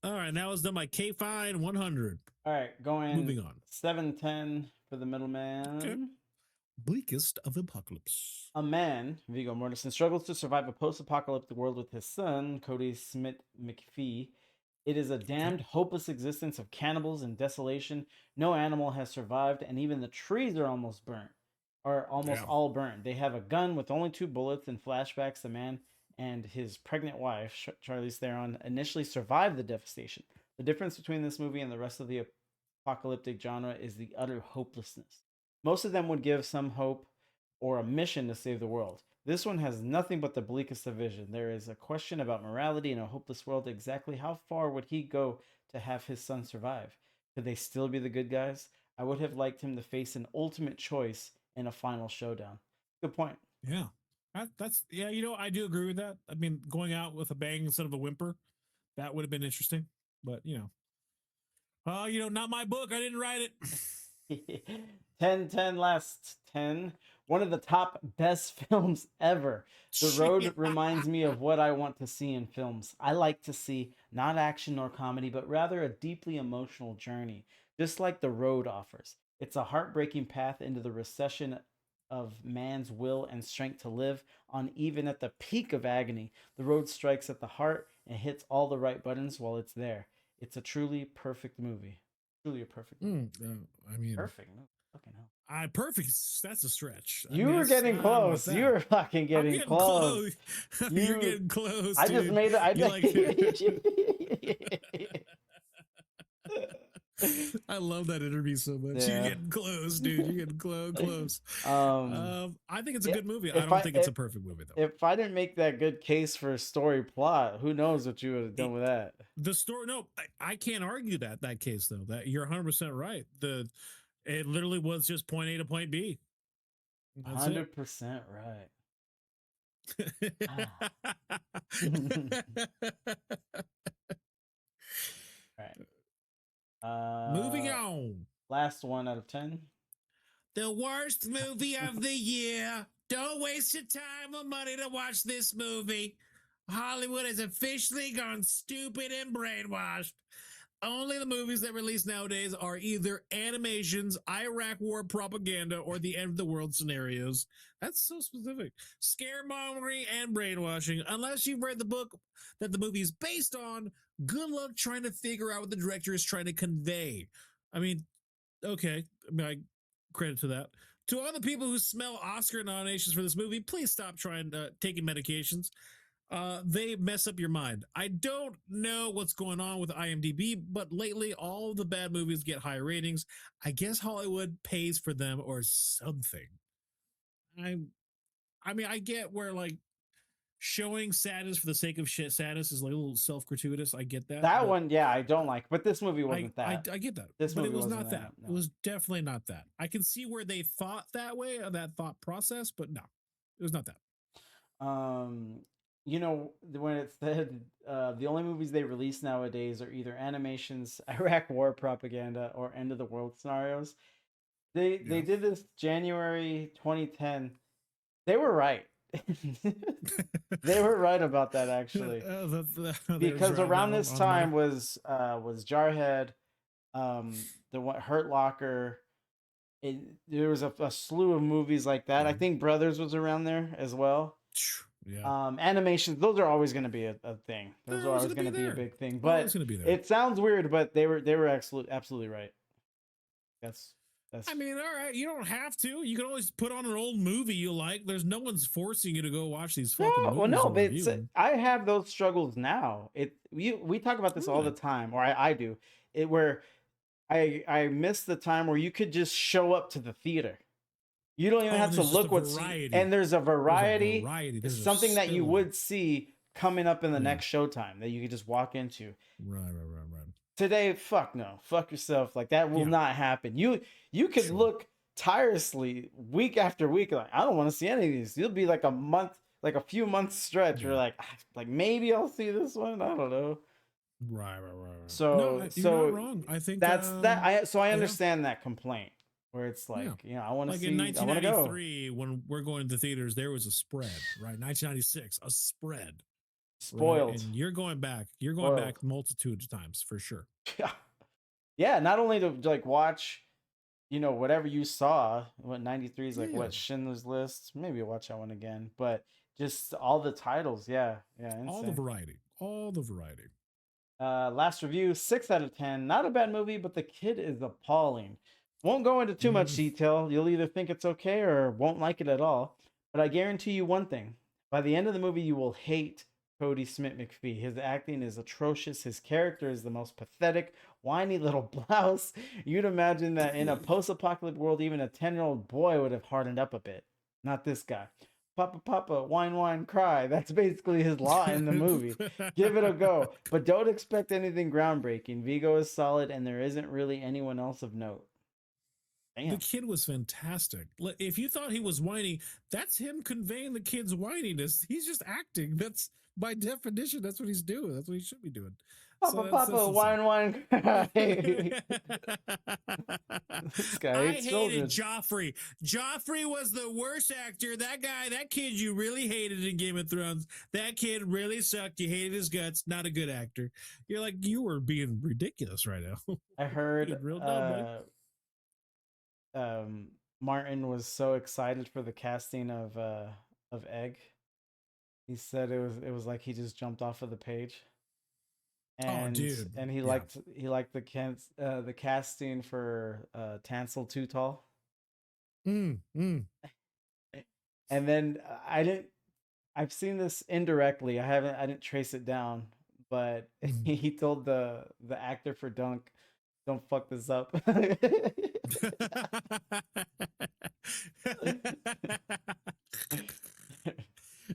All right, now it's done by K Fine 100. All right, going Moving on. 710 for the middleman. Okay. Bleakest of the apocalypse. A man, Viggo Mortensen, struggles to survive a post-apocalyptic world with his son, Cody Smith McPhee. It is a damned, hopeless existence of cannibals and desolation. No animal has survived, and even the trees are almost burnt, or almost all burnt. They have a gun with only 2 bullets. In flashbacks, the man and his pregnant wife, Charlize Theron, initially survived the devastation. The difference between this movie and the rest of the apocalyptic genre is the utter hopelessness. Most of them would give some hope or a mission to save the world. This one has nothing but the bleakest of vision. There is a question about morality in a hopeless world. Exactly how far would he go to have his son survive? Could they still be the good guys? I would have liked him to face an ultimate choice in a final showdown. Good point. Yeah. That's yeah, I do agree with that. I mean, going out with a bang instead of a whimper, that would have been interesting. But not my book. I didn't write it. 10 last 10. One of the top best films ever. The Road reminds me of what I want to see in films. I like to see not action nor comedy, but rather a deeply emotional journey, just like The Road offers. It's a heartbreaking path into the recession of man's will and strength to live on. Even at the peak of agony, The Road strikes at the heart and hits all the right buttons while it's there. It's a truly perfect movie. Truly a perfect movie. Perfect movie. Fucking hell. Perfect. That's a stretch. You were getting close. You were fucking getting close. You're getting close. I just made it. I love that interview so much. Yeah. You're getting close, dude. You're getting close. I think it's a good movie. I don't think it's a perfect movie though. If I didn't make that good case for a story plot, who knows what you would have done with that? The story, no, I can't argue that case though. That you're 100% right. It literally was just point A to point B. 100% right. Right. Moving on. Last 1 out of 10. The worst movie of the year. Don't waste your time or money to watch this movie. Hollywood has officially gone stupid and brainwashed. Only the movies that release nowadays are either animations, Iraq war propaganda, or the end of the world scenarios. That's so specific. Scaremongering and brainwashing. Unless you've read the book that the movie is based on, good luck trying to figure out what the director is trying to convey. I mean, okay. I credit to that. To all the people who smell Oscar nominations for this movie, please stop taking medications. They mess up your mind. I don't know what's going on with IMDb, but lately all the bad movies get high ratings. I guess Hollywood pays for them or something. I mean, I get where showing sadness for the sake of sadness is a little self-gratuitous. I get that. That one, yeah, I don't like. But this movie wasn't that. I get that. This but movie it was wasn't not that. no. It was definitely not that. I can see where they thought that way, or that thought process, but no, it was not that. When it said the only movies they release nowadays are either animations, Iraq war propaganda, or end of the world scenarios. They did this January 2010. They were right. They were right about that actually. Because around this time was Jarhead, the Hurt Locker. There was a slew of movies like that. I think Brothers was around there as well. Yeah. Animations, those are always going to be a thing. Those are always going to be a big thing. But it sounds weird, but they were absolutely right. That's. I mean, all right. You don't have to. You can always put on an old movie you like. There's no one's forcing you to go watch these fucking movies. Well, no, but I have those struggles now. We talk about this all the time, or I do. Where I miss the time where you could just show up to the theater. You don't even have to look and there's a variety. It's something that you would see coming up in the next showtime that you could just walk into. Right. Today, fuck no. Fuck yourself. Like that will not happen. You could look tirelessly week after week. Like, I don't want to see any of these. You'll be like a month, like a few months stretch. You're like maybe I'll see this one. I don't know. Right. So you're not wrong. I think that's that. I understand that complaint. where it's like, Yeah. you know, I want to Like see, in I want to go. 1993, when we're going to theaters, there was a spread, right? 1996, a spread. Right? Spoiled. And you're going back Spoiled. back multitude of times for sure. Yeah, not only to like watch, you know, whatever you saw. What 93 is like, Yeah. what, Schindler's List? Maybe watch that one again, but just all the titles. Yeah, insane. All the variety. Last review, 6 out of 10. Not a bad movie, but the kid is appalling. Won't go into too much detail. You'll either think it's okay or won't like it at all. But I guarantee you one thing. By the end of the movie, you will hate Cody Smith-McPhee. His acting is atrocious. His character is the most pathetic, whiny little blouse. You'd imagine that in a post-apocalyptic world, even a 10-year-old boy would have hardened up a bit. Not this guy. Papa, papa, whine, whine, cry. That's basically his line in the movie. Give it a go. But don't expect anything groundbreaking. Vigo is solid, and there isn't really anyone else of note. Damn. The kid was fantastic. If you thought he was whiny, that's him conveying the kid's whininess. He's just acting. That's by definition, that's what he's doing. That's what he should be doing. Papa, papa, whine, whine, cry. This guy I hates hated children. Joffrey. Joffrey was the worst actor. That guy, that kid you really hated in Game of Thrones. That kid really sucked. You hated his guts. Not a good actor. You're like, you were being ridiculous right now. I heard You're real dumb, Martin was so excited for the casting of Egg. He said it was like he just jumped off of the page. And dude. and he liked the casting for Tansel Too Tall. Mm. And then I've seen this indirectly. I didn't trace it down, but he told the actor for Dunk, "Don't fuck this up."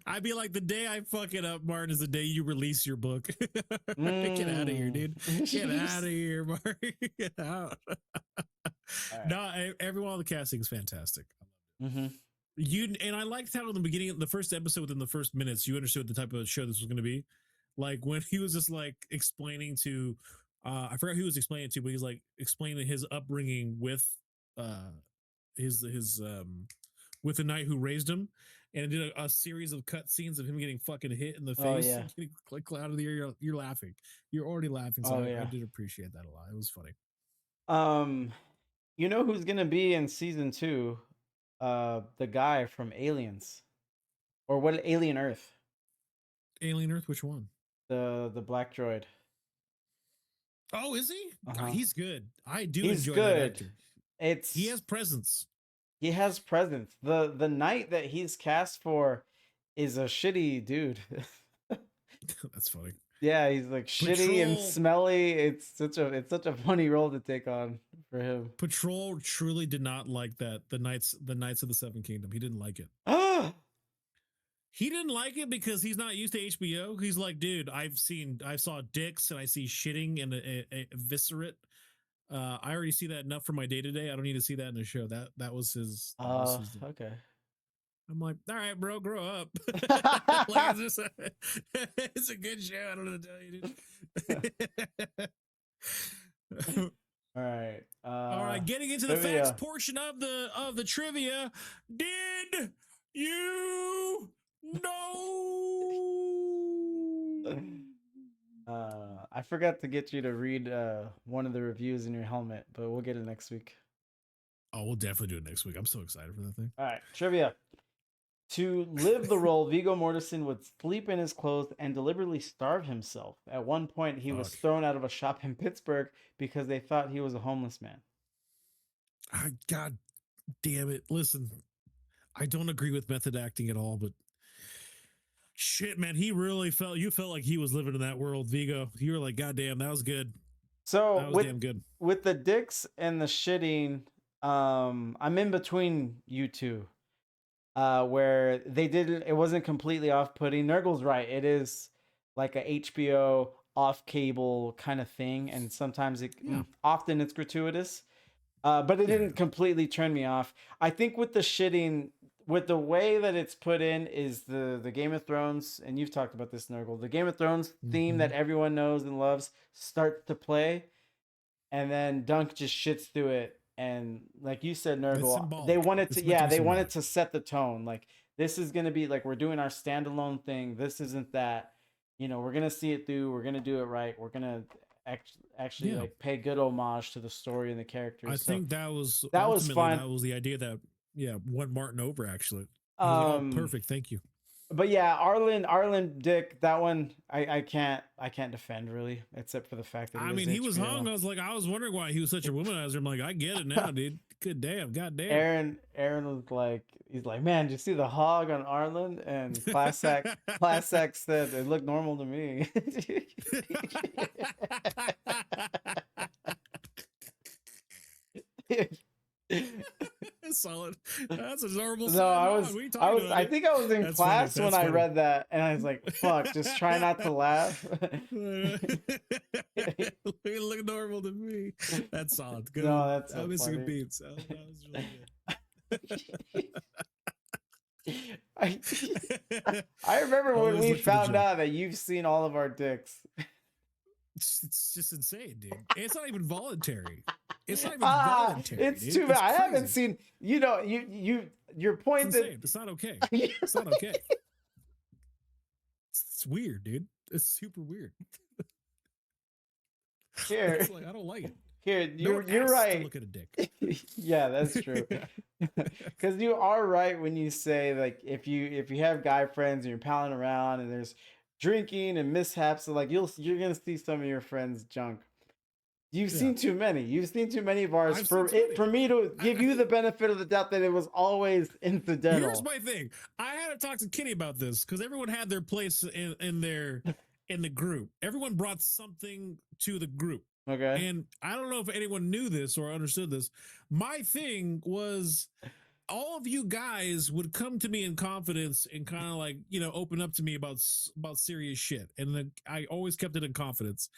I'd be like, the day I fuck it up, Martin, is the day you release your book. Get out of here, dude. Get out of here, Martin. Get out. Right. No, everyone on the casting is fantastic. Mm-hmm. And I liked how in the beginning of the first episode, within the first minutes, you understood the type of show this was going to be. Like when he was just like explaining to, I forgot who he was explaining to, but he's like explaining his upbringing with his with the knight who raised him, and it did a series of cut scenes of him getting fucking hit in the face, getting like out of the ear. You're laughing. You're already laughing. So I did appreciate that a lot. It was funny. You know who's gonna be in season 2? The guy from Aliens, or what? Alien Earth. Alien Earth. Which one? The black droid. Oh, is he? God, he's good. I do He's enjoy good. that actor. He has presence. He has presence. The knight that he's cast for is a shitty dude. That's funny. Yeah, he's like shitty and smelly. It's such a funny role to take on for him. Patrol truly did not like that. The Knights of the Seven Kingdom. He didn't like it. He didn't like it because he's not used to HBO. He's like, dude, I saw dicks and I see shitting and a viscerate. I already see that enough for my day to day. I don't need to see that in a show. That was his. Okay. I'm like, all right, bro, grow up. Like, it's a good show. I don't know what to tell you, dude. All right. All right. Getting into the facts portion of the trivia. Did you know? I forgot to get you to read one of the reviews in your helmet, but we'll get it next week. Oh, we'll definitely do it next week. I'm so excited for that thing. All right, trivia. To live the role, Viggo Mortensen would sleep in his clothes and deliberately starve himself. At one point, he was thrown out of a shop in Pittsburgh because they thought he was a homeless man. God damn it. Listen, I don't agree with method acting at all, but shit, man, you felt like he was living in that world, Viggo. You were like, God damn, that was good. So that was damn good. With the dicks and the shitting, I'm in between you two. Where it wasn't completely off-putting. Nurgle's right. It is like a HBO off-cable kind of thing, and sometimes often it's gratuitous. But it didn't completely turn me off. I think with the shitting, with the way that it's put in, is the Game of Thrones, and you've talked about this, Nurgle, the Game of Thrones theme that everyone knows and loves starts to play, and then Dunk just shits through it And like you said, It's Nurgle, symbolic. they wanted It's to, meant to yeah, be they wanted symbolic. to set the tone. Like this is gonna be like we're doing our standalone thing. This isn't that. We're gonna see it through. We're gonna do it right. We're gonna actually Yeah. like pay good homage to the story and the I characters. So think that was that was ultimately fun. that was the idea that won Martin over actually. He was like, oh, perfect, thank you. But yeah, Arlen Dick, that one I can't defend really, except for the fact that I mean, he was HBO. hung. I was wondering why he was such a womanizer. I'm like, I get it now, dude. Good damn, goddamn. Aaron was like, he's like, man, did you see the hog on Arlen? And Classic said it looked normal to me. Solid. That's a normal. No, I think I was in That's class funny. when I read that, and I was like, "Fuck, just try not to laugh." Look normal to me. That's solid. Good. No, that's so I'm missing funny. beats. That was really good. I remember when Always we look for the found joke. out that you've seen all of our dicks. It's just insane, dude. It's not even voluntary. It's not even voluntary. It's dude. too bad. I haven't crazy. seen. Your point It's that insane. It's not okay. It's not okay. It's weird, dude. It's super weird. here, It's like I don't like it. here, No you're one asks right. To look at a dick. Yeah, that's true. Because you are right when you say like if you have guy friends and you're palling around and there's drinking and mishaps, so like you're gonna see some of your friends' junk. You've seen too many. You've seen too many of ours I've for seen too it for me to give you the benefit of the doubt that it was always incidental. Here's my thing. I had to talk to Kitty about this because everyone had their place in the group. Everyone brought something to the group. Okay. And I don't know if anyone knew this or understood this. My thing was all of you guys would come to me in confidence and kind of like, open up to me about serious shit. And then I always kept it in confidence.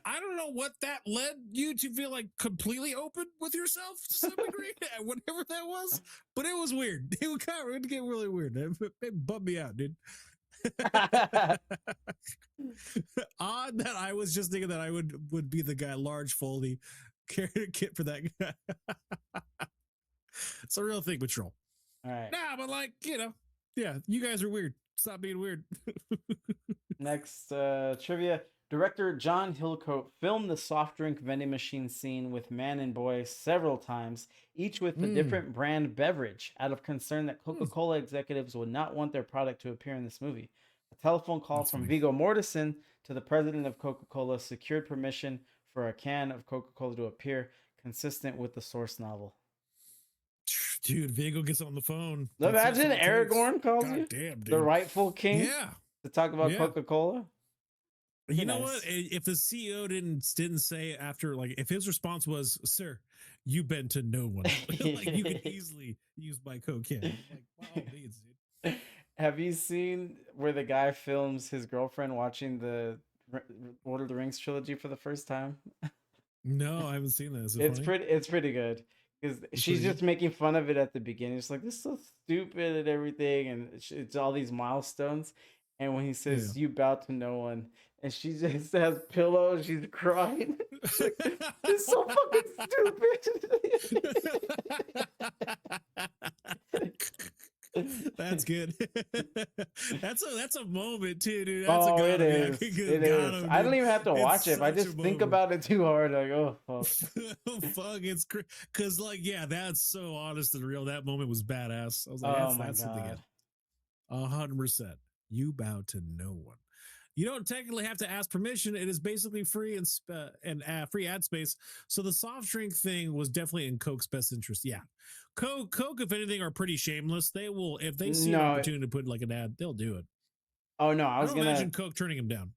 I don't know what that led you to feel like completely open with yourself to some degree, whatever that was, but it was weird. It would get really weird. It bummed me out, dude. Odd that I was just thinking that I would be the guy, large Foley, carrying a kit for that guy. It's a real thing, Patrol. All right. Nah, but like, yeah, you guys are weird. Stop being weird. Next trivia. Director John Hillcoat filmed the soft drink vending machine scene with man and boy several times, each with a different brand beverage, out of concern that Coca-Cola executives would not want their product to appear in this movie. A telephone call from Viggo Mortensen to the president of Coca-Cola secured permission for a can of Coca-Cola to appear, consistent with the source novel. Dude, Viggo gets on the phone. Imagine Aragorn calls you, damn, dude. the rightful king, to talk about Coca-Cola. You know what? If the CEO didn't say after, like, if his response was, "Sir, you've been to no one," like you could easily use my cocaine. Like, by all means, dude. Have you seen where the guy films his girlfriend watching the Lord of the Rings trilogy for the first time? No, I haven't seen that. Is it It's funny? it's pretty good because she's just making fun of it at the beginning. It's like, this is so stupid and everything, and it's all these milestones. And when he says, "You bow to no one," and she just has pillow, she's crying. She's like, it's so fucking stupid. That's good. that's a moment too, dude. It is. It is. I don't even have to watch it. If I just think about it too hard, like, oh fuck. Fuck, it's because like, yeah, that's so honest and real. That moment was badass. I was like, Oh my that's something. God. 100%. You bow to no one. You don't technically have to ask permission. It is basically free and free ad space. So the soft drink thing was definitely in Coke's best interest. Yeah, Coke, if anything, are pretty shameless. They will, if they see an opportunity to put like an ad, they'll do it. Oh no, I was don't gonna imagine Coke turning him down.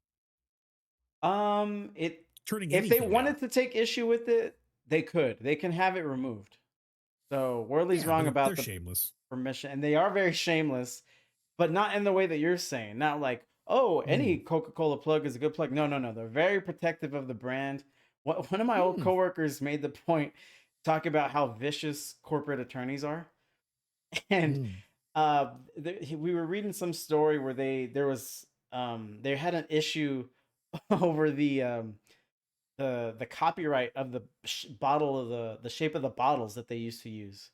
If they wanted to take issue with it, they could. They can have it removed. So Worley's wrong about the shameless permission, and they are very shameless, but not in the way that you're saying. Not like, oh, any Coca-Cola plug is a good plug. No. They're very protective of the brand. One of my old coworkers made the point, talking about how vicious corporate attorneys are. And we were reading some story where they had an issue over the the copyright of the bottle of the shape of the bottles that they used to use.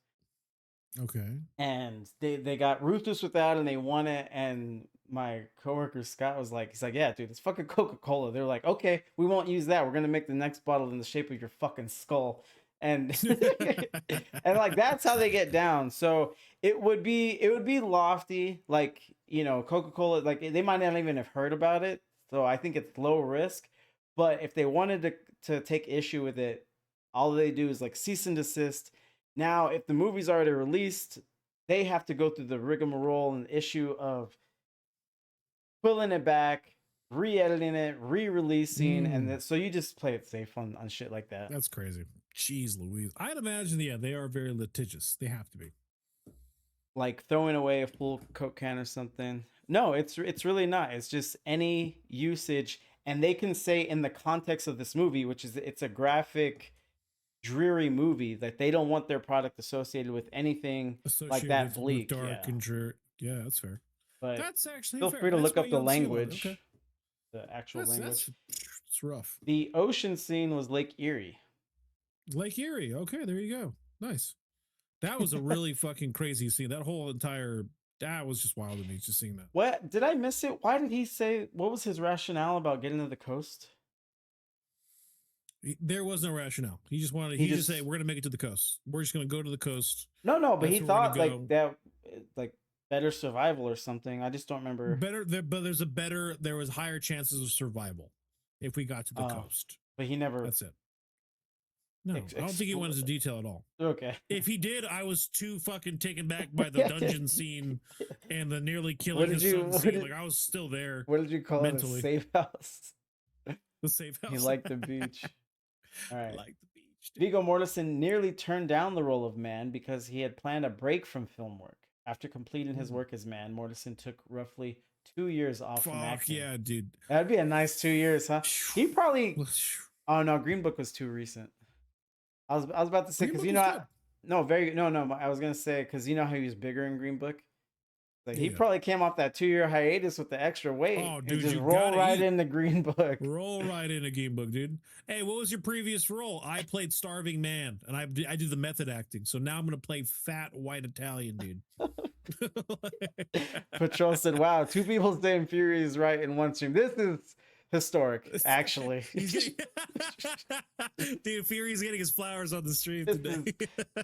Okay. And they got ruthless with that and they won it. And my coworker Scott was like, he's like, yeah, dude, it's fucking Coca-Cola. They're like, okay, we won't use that. We're gonna make the next bottle in the shape of your fucking skull. And and like that's how they get down. So it would be lofty, like, you know, Coca-Cola, like they might not even have heard about it. So I think it's low risk. But if they wanted to take issue with it, all they do is like cease and desist. Now, if the movie's already released, they have to go through the rigmarole and issue of pulling it back, re-editing it, re-releasing, and so you just play it safe on shit like that. That's crazy. Jeez Louise. I'd imagine, yeah, they are very litigious. They have to be. Like throwing away a full Coke can or something. No, it's really not. It's just any usage, and they can say in the context of this movie, which is it's a graphic, dreary movie, that they don't want their product associated with anything like that bleak. Dark and dreary. Yeah, that's fair. But that's actually feel fair. free to That's look why up you the don't see a lot of it. language, Okay. the actual language. It's rough. The ocean scene was Lake Erie. Lake Erie. Okay, there you go. Nice. That was a really fucking crazy scene. That whole entire that was just wild to me, just seeing that. What did I miss it? Why did he say? What was his rationale about getting to the coast? There was no rationale. He just wanted. He just said, "We're gonna make it to the coast. We're just gonna go to the coast." No, but That's he where we're thought gonna like go. that, like better survival or something. I just don't remember. Better, there was higher chances of survival if we got to the coast. But he never. That's it. No, I don't think he went into detail at all. Okay. If he did, I was too fucking taken back by the dungeon scene and the nearly killing his son scene. Like I was still there. What did you call mentally. it? A safe house. The safe house. He liked the beach. All right. Like the beach. Viggo Mortensen nearly turned down the role of Man because he had planned a break from film work. After completing his work as Man, Mortensen took roughly 2 years off from acting. Yeah, dude. That'd be a nice 2 years, huh? He probably. Oh no, Green Book was too recent. I was about to say because you know I was gonna say because you know how he was bigger in Green Book. Like he probably came off that 2-year hiatus with the extra weight. Oh, dude, just roll right into Green Book. Roll right into Green Book, dude. Hey, what was your previous role? I played starving man, and I do the method acting. So now I'm gonna play fat white Italian dude. Patrol said, "Wow, 2 people saying Fury is right in one stream. This is historic, actually." Dude, Fury's getting his flowers on the stream today.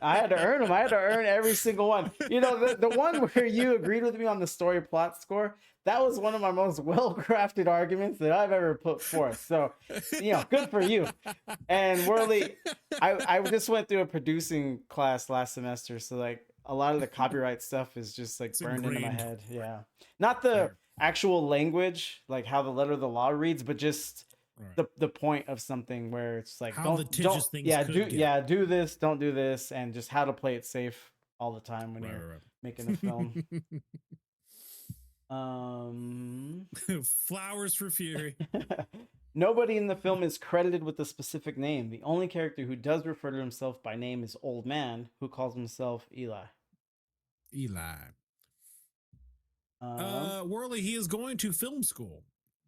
I had to earn them. I had to earn every single one. You know, the one where you agreed with me on the story plot score, that was one of my most well-crafted arguments that I've ever put forth. So, you know, good for you. And Worley, I just went through a producing class last semester. So, like, a lot of the copyright stuff is just, like, burned into my head. Yeah. Not the actual language, like how the letter of the law reads, but just the point of something where it's like how litigious things do this, don't do this, and just how to play it safe all the time when you're making a film. Flowers for Fury. Nobody in the film is credited with a specific name. The only character who does refer to himself by name is Old Man, who calls himself Eli. Worley, he is going to film school.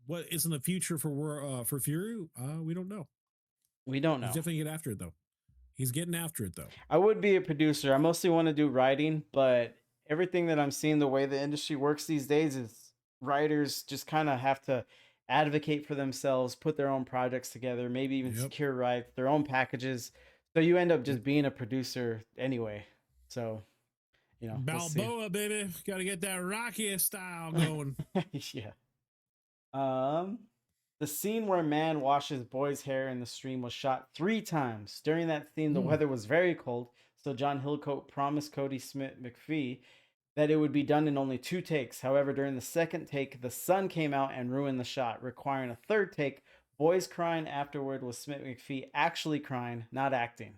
What is in the future for Fury? We don't know. We don't know. He's definitely getting after it though. He's getting after it though. I would be a producer. I mostly want to do writing, but everything that I'm seeing, the way the industry works these days, is writers just kind of have to advocate for themselves, put their own projects together, maybe even secure rights, their own packages. So you end up just being a producer anyway. So, you know, Balboa, baby, got to get that Rocky style going. Yeah. The scene where Man washes Boy's hair in the stream was shot 3 times. During that scene, the weather was very cold, so John Hillcoat promised Cody Smith McPhee that it would be done in only 2 takes. However, during the second take, the sun came out and ruined the shot, requiring a 3rd take. Boys crying afterward was Smith McPhee actually crying, not acting.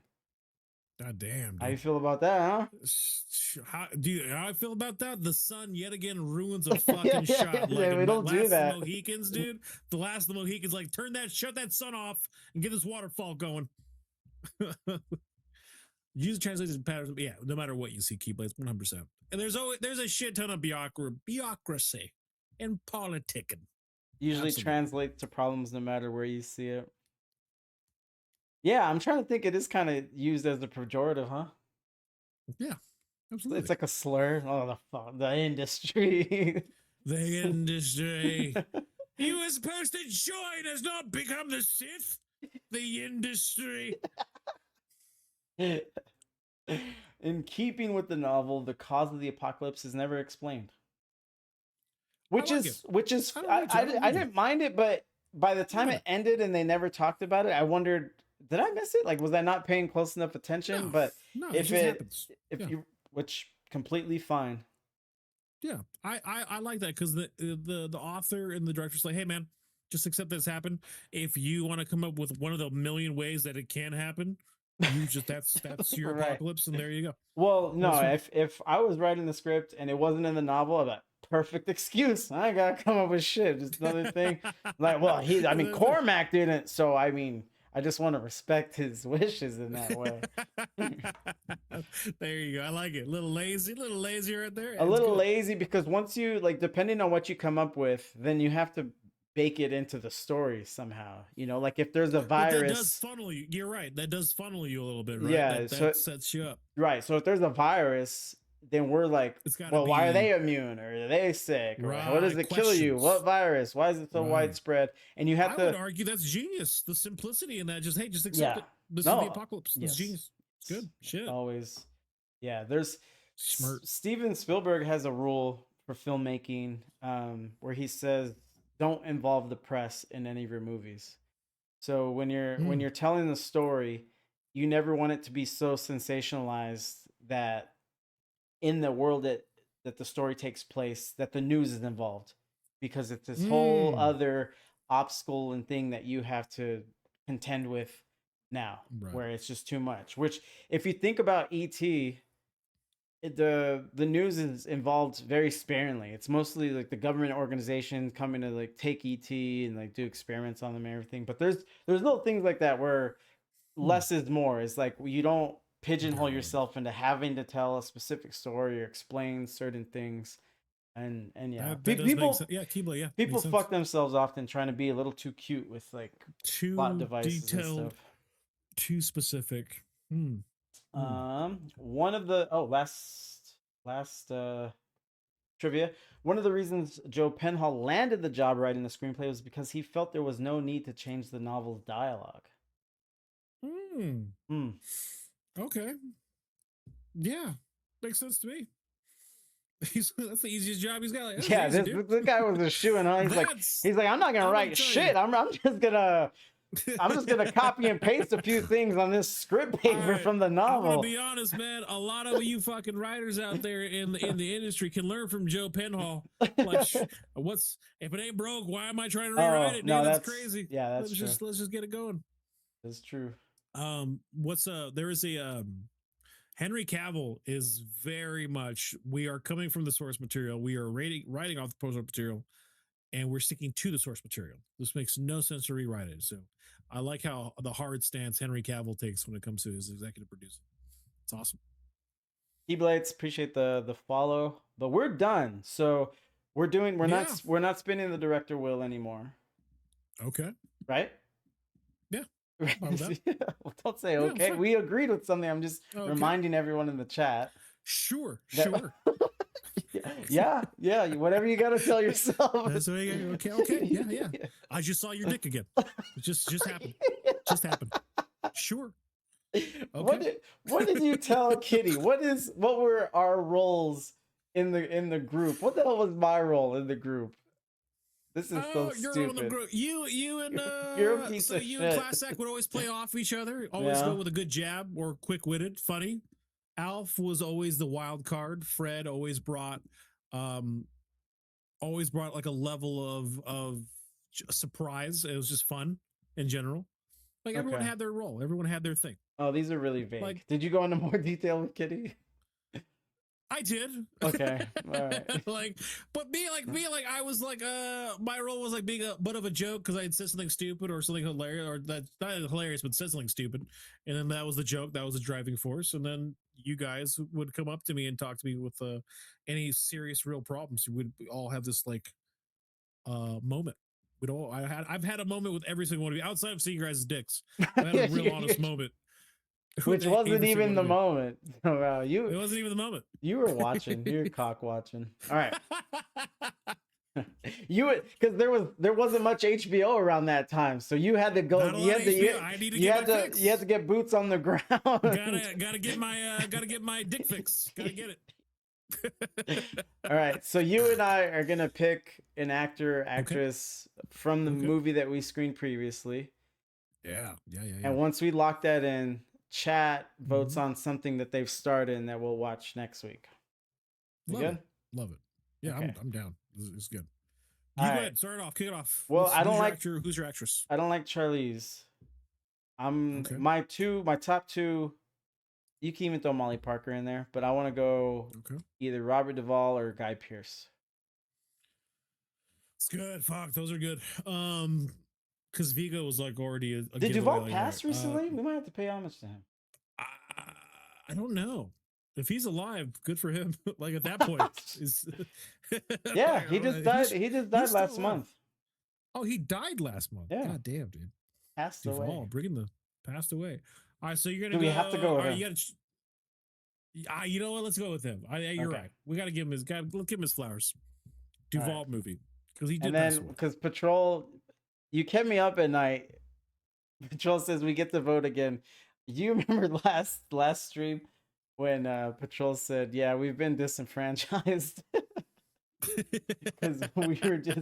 God damn. Dude. How you feel about that, huh? How I feel about that? The sun yet again ruins a fucking shot. Like we don't do that. The Mohicans, dude. The last of the Mohicans, like shut that sun off and get this waterfall going. Use translation patterns. Yeah, no matter what you see, Keyblades, 100%. And there's a shit ton of bureaucracy and politicking. Usually translates to problems no matter where you see it. Yeah, I'm trying to think. It is kind of used as a pejorative, huh? Yeah, absolutely. It's like a slur. Oh, the industry. The industry. You were supposed to join us, not become the Sith. The industry. In keeping with the novel, the cause of the apocalypse is never explained. Which is I didn't mind it, but by the time it ended and they never talked about it, I wondered, did I miss it? Like, was I not paying close enough attention? No, but no, if it happens. you, which completely fine. Yeah, I like that because the author and the director's like, hey man, just accept this happened. If you want to come up with one of the million ways that it can happen, you just that's your Right. apocalypse, and there you go. Well, no, if I was writing the script and it wasn't in the novel, I'd be like, perfect excuse. I ain't gotta come up with shit. Just another thing. Like, well, Cormac didn't, so I mean, I just want to respect his wishes in that way. There you go. I like it. A little lazy right there. A little lazy because once you like, depending on what you come up with, then you have to bake it into the story somehow. You know, like if there's a virus, that does funnel you. You're right. That does funnel you a little bit, right? Yeah, that sets you up. Right. So if there's a virus, then we're like, well, why are they immune, or are they sick, or what does it kill you? What virus? Why is it so widespread? And you have I would argue that's genius. The simplicity in that, just accept it. This is the apocalypse. It's genius. It's good shit. Always, yeah. There's smart. Steven Spielberg has a rule for filmmaking, where he says, don't involve the press in any of your movies. So when you're telling the story, you never want it to be so sensationalized that in the world that the story takes place, that the news is involved, because it's this whole other obstacle and thing that you have to contend with now, where it's just too much. Which, if you think about E.T., the news is involved very sparingly. It's mostly like the government organization coming to like take ET and like do experiments on them and everything. But there's little things like that where less is more. It's like you don't pigeonhole yourself into having to tell a specific story or explain certain things. And yeah, people fuck themselves often trying to be a little too cute with like too plot devices detailed, and stuff. Too specific. One of the last trivia. One of the reasons Joe Penhall landed the job writing the screenplay was because he felt there was no need to change the novel's dialogue. Okay. Yeah, makes sense to me. That's the easiest job he's got. Like, this guy was a shooing on. He's like, I'm not gonna write shit. I'm just gonna copy and paste a few things on this script paper from the novel. I'm gonna be honest, man. A lot of you fucking writers out there in the industry can learn from Joe Penhall. Like, what's if it ain't broke? Why am I trying to rewrite it? Dude, no, that's crazy. Yeah, that's true. Let's just get it going. That's true. There is a Henry Cavill is very much. We are coming from the source material. We are writing off the source material, and we're sticking to the source material. This makes no sense to rewrite it. So I like how the hard stance Henry Cavill takes when it comes to his executive producing. It's awesome. Keyblades, appreciate the follow, but we're done. So we're not spinning the director wheel anymore. Okay. Right? Yeah. Well, don't say okay. Yeah, we agreed with something. I'm just reminding everyone in the chat. Sure. Yeah. Whatever you got to tell yourself. That's what you got. Okay. Yeah. I just saw your dick again. It just happened. Just happened. Sure. Okay. What did you tell Kitty? What were our roles in the group? What the hell was my role in the group? This is so stupid. You and you're a piece of you shit. and Classic would always play off each other. Always go with a good jab or quick-witted, funny. Alf was always the wild card. Fred always brought like a level of surprise. It was just fun in general. Like everyone had their role. Everyone had their thing. Oh, these are really vague. Like, did you go into more detail with Kitty? I did. Okay. All right. But being like I was like my role was like being a butt of a joke because I had said something stupid or something hilarious, or that's not hilarious, but said something stupid, and then that was the joke. That was the driving force, and then you guys would come up to me and talk to me with any serious real problems. You would all have this like moment. I've had a moment with every single one of you outside of seeing your guys' dicks. I had a real honest moment. Which wasn't even the moment. Wow, It wasn't even the moment. You were watching. You're cock watching. All right. You would, because there wasn't much HBO around that time, so you had to go. You had to get boots on the ground. Gotta get my dick fix. Gotta get it. All right, so you and I are gonna pick an actress from the movie that we screened previously. Yeah. And once we lock that in, chat votes on something that they've starred in that we'll watch next week. You good? Love it. Yeah, Okay. I'm down. It's good. You go ahead. Start it off. Kick it off. Well, Who's your actress? I don't like Charlize. My top two. You can even throw Molly Parker in there, but I want to go either Robert Duvall or Guy Pearce. It's good. Fuck, those are good. Because Vigo was like already a Did Duvall pass recently? We might have to pay homage to him. I don't know. If he's alive, good for him. Like at that point, yeah, he just died. He just died last month. Oh, he died last month. Yeah. God damn, dude. Passed away. Passed away. All right, so you're gonna. Do we have to go with him? You know what? Let's go with him. You're right. We got to give him let's give him his flowers. Duvall movie because he did. And then because Patrol, you kept me up at night. Patrol says we get to vote again. You remember last stream when Patrol said, "Yeah, we've been disenfranchised because we were just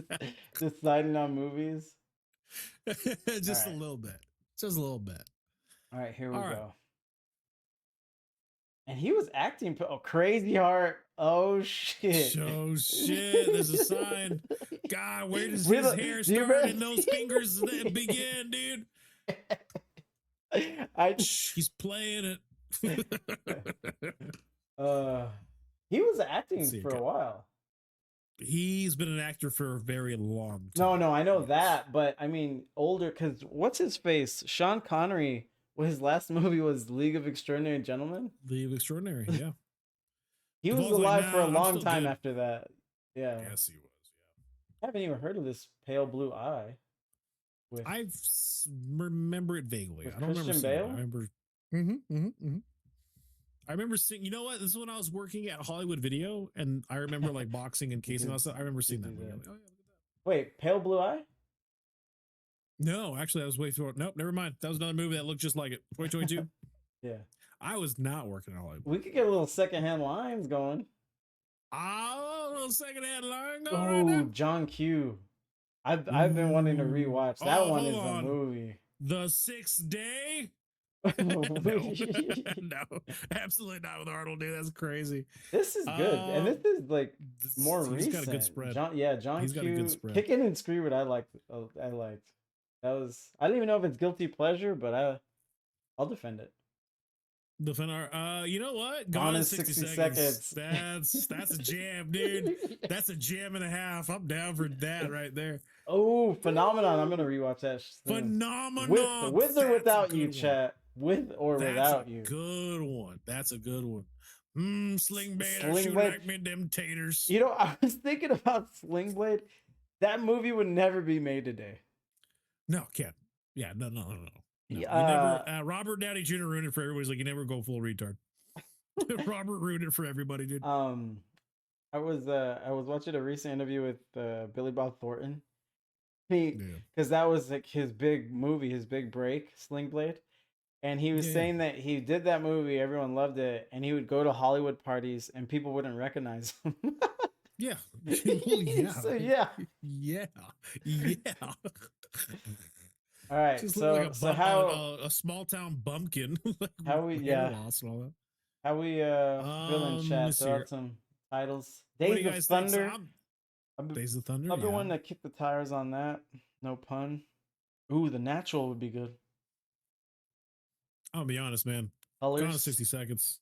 deciding on movies." Just a little bit. Just a little bit. All right, here we go. And he was acting. Oh, Crazy Heart. Oh shit. Oh shit. There's a sign. God, where does his hair start and those fingers begin, dude? He's playing it. He was acting for a while. He's been an actor for a very long time. No, I know that, but I mean older, because what's his face? Sean Connery, his last movie was League of Extraordinary Gentlemen. League of Extraordinary, yeah. He was alive for a long time after that. Yeah. Yes, he was. Yeah. I haven't even heard of this Pale Blue Eye. I remember it vaguely. I don't remember seeing it. I remember. I remember seeing. You know what? This is when I was working at Hollywood Video, and I remember like boxing and casing and all that stuff. I remember seeing that movie. Like, oh, yeah, look at that. Wait, Pale Blue Eye? No, actually, I was way through. Nope, never mind. That was another movie that looked just like it. 2022. Yeah. I was not working at Hollywood. We could get a little secondhand lines going. Oh, a little secondhand line going. Oh, right, John Q. I've been wanting to rewatch. That one is a movie. The Sixth Day? No, absolutely not with Arnold, dude. That's crazy. This is good. And this is like more recent. He's got a good spread. John Q. Got a good spread. Kicking and Screaming, I liked. That was. I don't even know if it's guilty pleasure, but I'll defend it. Defend our. You know what? Gone in 60 seconds. That's a jam, dude. That's a jam and a half. I'm down for that right there. Oh, Phenomenon! I'm gonna rewatch that. Phenomenon. With or without you, chat. With or without you. Good one. That's a good one. Sling Blade. Shoot like me them taters. You know, I was thinking about Sling Blade. That movie would never be made today. No, can't. Yeah, no. Robert Downey Jr. ruined it for everybody. He's like, you never go full retard. Robert ruined it for everybody, dude. I was watching a recent interview with Billy Bob Thornton. Because that was like his big movie, his big break, Sling Blade. And he was saying that he did that movie, everyone loved it, and he would go to Hollywood parties and people wouldn't recognize him. Yeah. So, yeah. All right. Just so like how a small town bumpkin. Like, how we feeling, chat? Throw out some titles. Days of Thunder. Days of Thunder. I've been wanting to kick the tires on that. No pun. Ooh, The Natural would be good. I'll be honest, man. Gone in 60 seconds.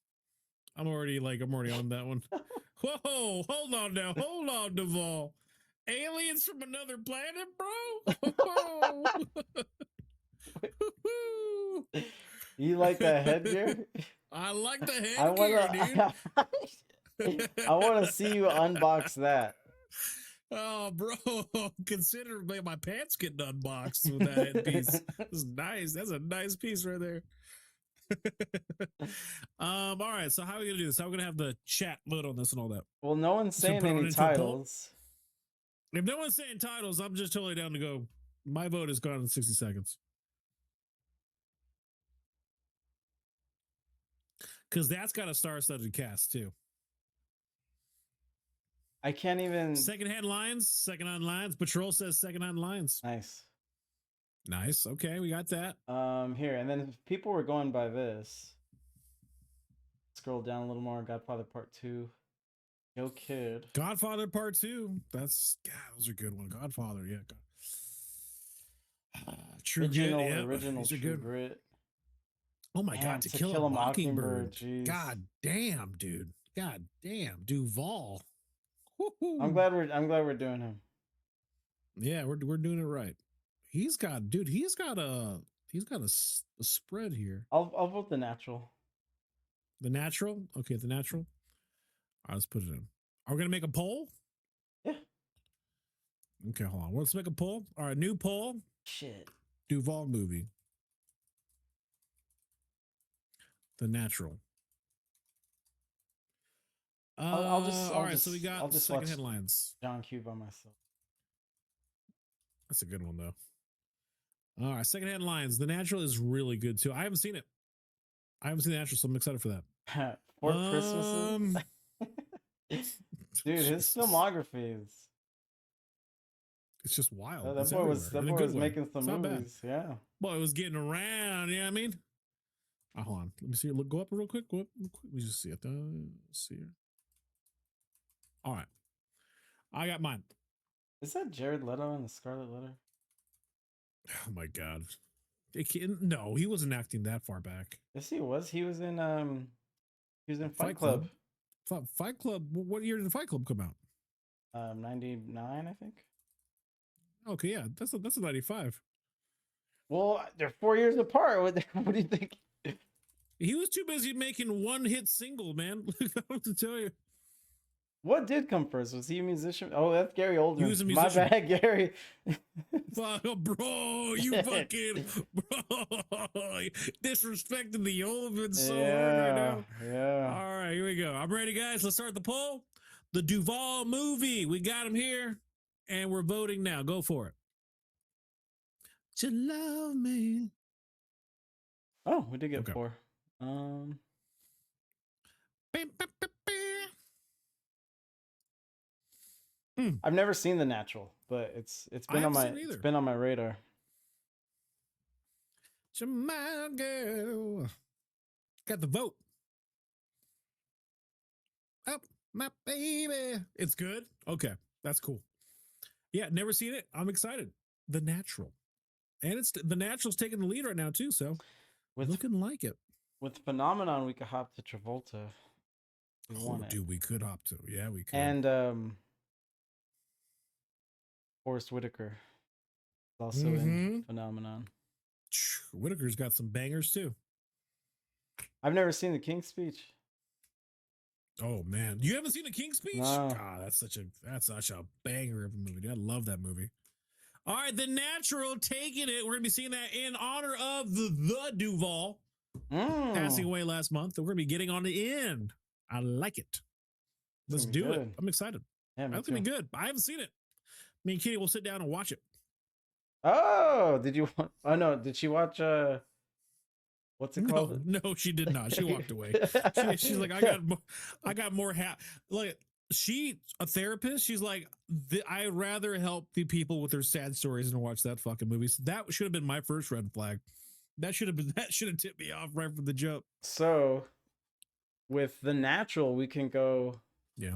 I'm already on that one. Whoa, hold on now. Hold on, Duvall. Aliens from another planet, bro? You like that headgear? I like the headgear, dude. I want to see you unbox that. Oh, bro, consider my pants getting unboxed with that headpiece. This is nice. That's a nice piece right there. All right. So how are we gonna do this? How are we gonna have the chat mode on this and all that? Well, no one's So saying put it any into a poll? titles. If no one's saying titles, I'm just totally down to go. My vote is gone in 60 seconds. Because that's got a star-studded cast too. I can't even. Secondhand lines, second-hand lines. Patrol says second-hand lines. Nice. Nice. Okay, we got that. Here, and then if people were going by this. Scroll down a little more. Godfather Part 2. Yo Kid. Godfather Part 2. That's those are good ones. Godfather, yeah. True Grit. Yeah. Original These are True good. Grit. Oh my Damn, God, To Kill a Mockingbird. jeez. God damn, dude. God damn, Duvall. Woo-hoo. I'm glad we're doing him. Yeah, we're doing it right. He's got a spread here. I'll vote The Natural. The Natural? Okay, The Natural. All right, let's put it in. Are we gonna make a poll? Yeah. Okay, hold on. Let's make a poll. All right, new poll. Shit. Duvall movie. The Natural. I'll just. All right, so we got I'll just second watch headlines. John Q by myself. That's a good one though. All right, second headlines. The Natural is really good too. I haven't seen it. I haven't seen The Natural, so I'm excited for that. Four Christmases. Dude, his filmography is. It's just wild. That It's boy was everywhere, in a good way. making some It's not bad. movies. Yeah. Boy, it was getting around. You know what I mean? Oh, hold on. Let me see. Look, go up real quick. Go up real quick. Let me just see it. Let's see here. All right. I got mine. Is that Jared Leto in The Scarlet Letter? Oh my God. No, he wasn't acting that far back. Yes, he was. He was in Fight Club. Fight Club. What year did Fight Club come out? 99, I think. Okay, yeah, that's a 95. Well, they're 4 years apart. What do you think? He was too busy making one hit single, man. I don't have to tell you. What did come first? Was he a musician? Oh, that's Gary Oldman. He was a My musician. bad, Gary. Fuck, bro, you fucking bro, disrespecting the Oldman so hard right now. Yeah. All right, here we go. I'm ready, guys. Let's start the poll. The Duvall movie. We got him here, and we're voting now. Go for it. You love me. Oh, we did get Okay. 4. I've never seen The Natural, but it's been on my radar. My girl. Got the vote. Up, my baby. It's good. Okay, that's cool. Yeah, never seen it. I'm excited. The Natural, and it's The Natural's taking the lead right now too. So looking like it. With Phenomenon, we could hop to Travolta. We want it. Dude, we could hop to. Yeah, we could. And Forrest Whitaker is also in Phenomenon. Whitaker's got some bangers too. I've never seen The King's Speech. Oh man, you haven't seen The King's Speech? No. God, that's such a banger of a movie. Dude. I love that movie. All right, The Natural taking it. We're gonna be seeing that in honor of the Duvall passing away last month. We're gonna be getting on the end. I like it. Let's do it. I'm excited. Yeah, That's gonna be good. I haven't seen it. Me and Kitty will sit down and watch it. Oh, did you? Oh no, did she watch? What's it No, called? no, she did not. She walked away. She's like, I got more. Like she, a therapist. She's like, I'd rather help the people with their sad stories than watch that fucking movie. So that should have been my first red flag. That should have tipped me off right from the jump. So, with The Natural, we can go. Yeah.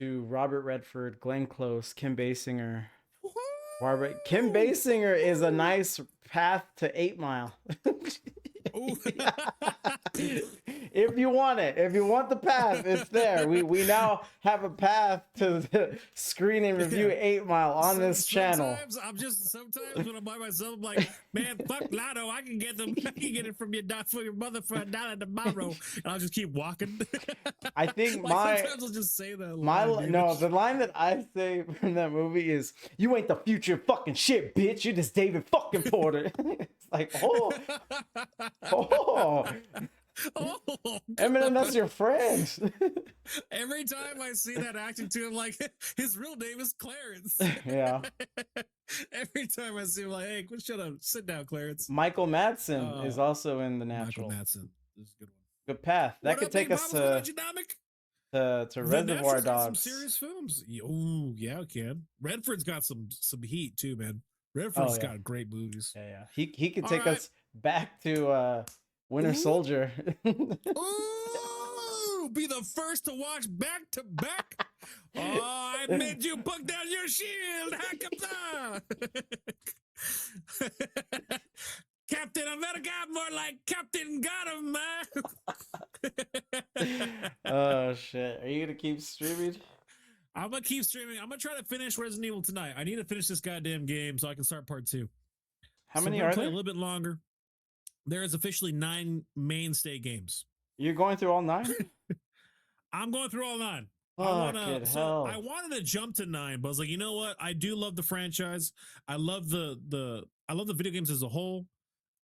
To Robert Redford, Glenn Close, Kim Basinger. Kim Basinger is a nice path to 8 Mile. It if you want it, if you want the path, it's there. We now have a path to the screen and review 8 Mile on this channel. Sometimes when I'm by myself, I'm like, man, fuck Lotto. I can get it from your mother for $1 tomorrow. And I'll just keep walking. I think like, sometimes I'll just say that. The line that I say from that movie is, "You ain't the future fucking shit, bitch. You're just David fucking Porter." It's like, oh. Eminem, that's your friend. Every time I see that acting too, I'm like, his real name is Clarence. Yeah. Every time I see him, like, hey, shut up, sit down, Clarence. Michael Madsen is also in The Natural. Michael Madsen, this is a good one. Good path. That could take us to Reservoir Dogs. Some serious films. Oh yeah, it can. Redford's got some heat too, man. Redford's got great movies. Yeah. He could take us back to Winter Soldier. Ooh, be the first to watch back to back. Oh, I made you put down your shield. Captain America, more like Captain Gotham, man. Oh shit! Are you gonna keep streaming? I'm gonna keep streaming. I'm gonna try to finish Resident Evil tonight. I need to finish this goddamn game so I can start part 2. How many are there? A little bit longer. There is officially 9 mainstay games. You're going through all 9? I'm going through all 9. I wanted to jump to 9, but I was like, you know what? I do love the franchise. I love the video games as a whole.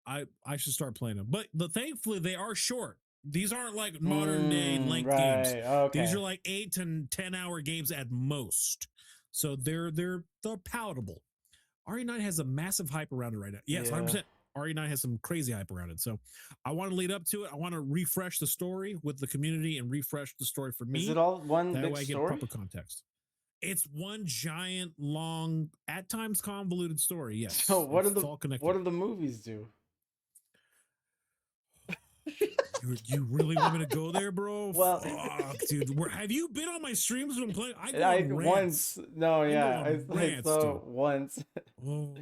I should start playing them. But thankfully they are short. These aren't like modern day length games. Okay. These are like 8 to 10 hour games at most. So they're palatable. RE9 has a massive hype around it right now. Yes, 100%. RE9 has some crazy hype around it. So I want to lead up to it. I want to refresh the story with the community and refresh the story for me. Is it all one that big way I get story? proper context. It's one giant, long, at times convoluted story. Yes. So what do the movies do? You really want me to go there, bro? Well, fuck, dude. Have you been on my streams when I'm playing? I once. No, yeah, I saw once. Oh,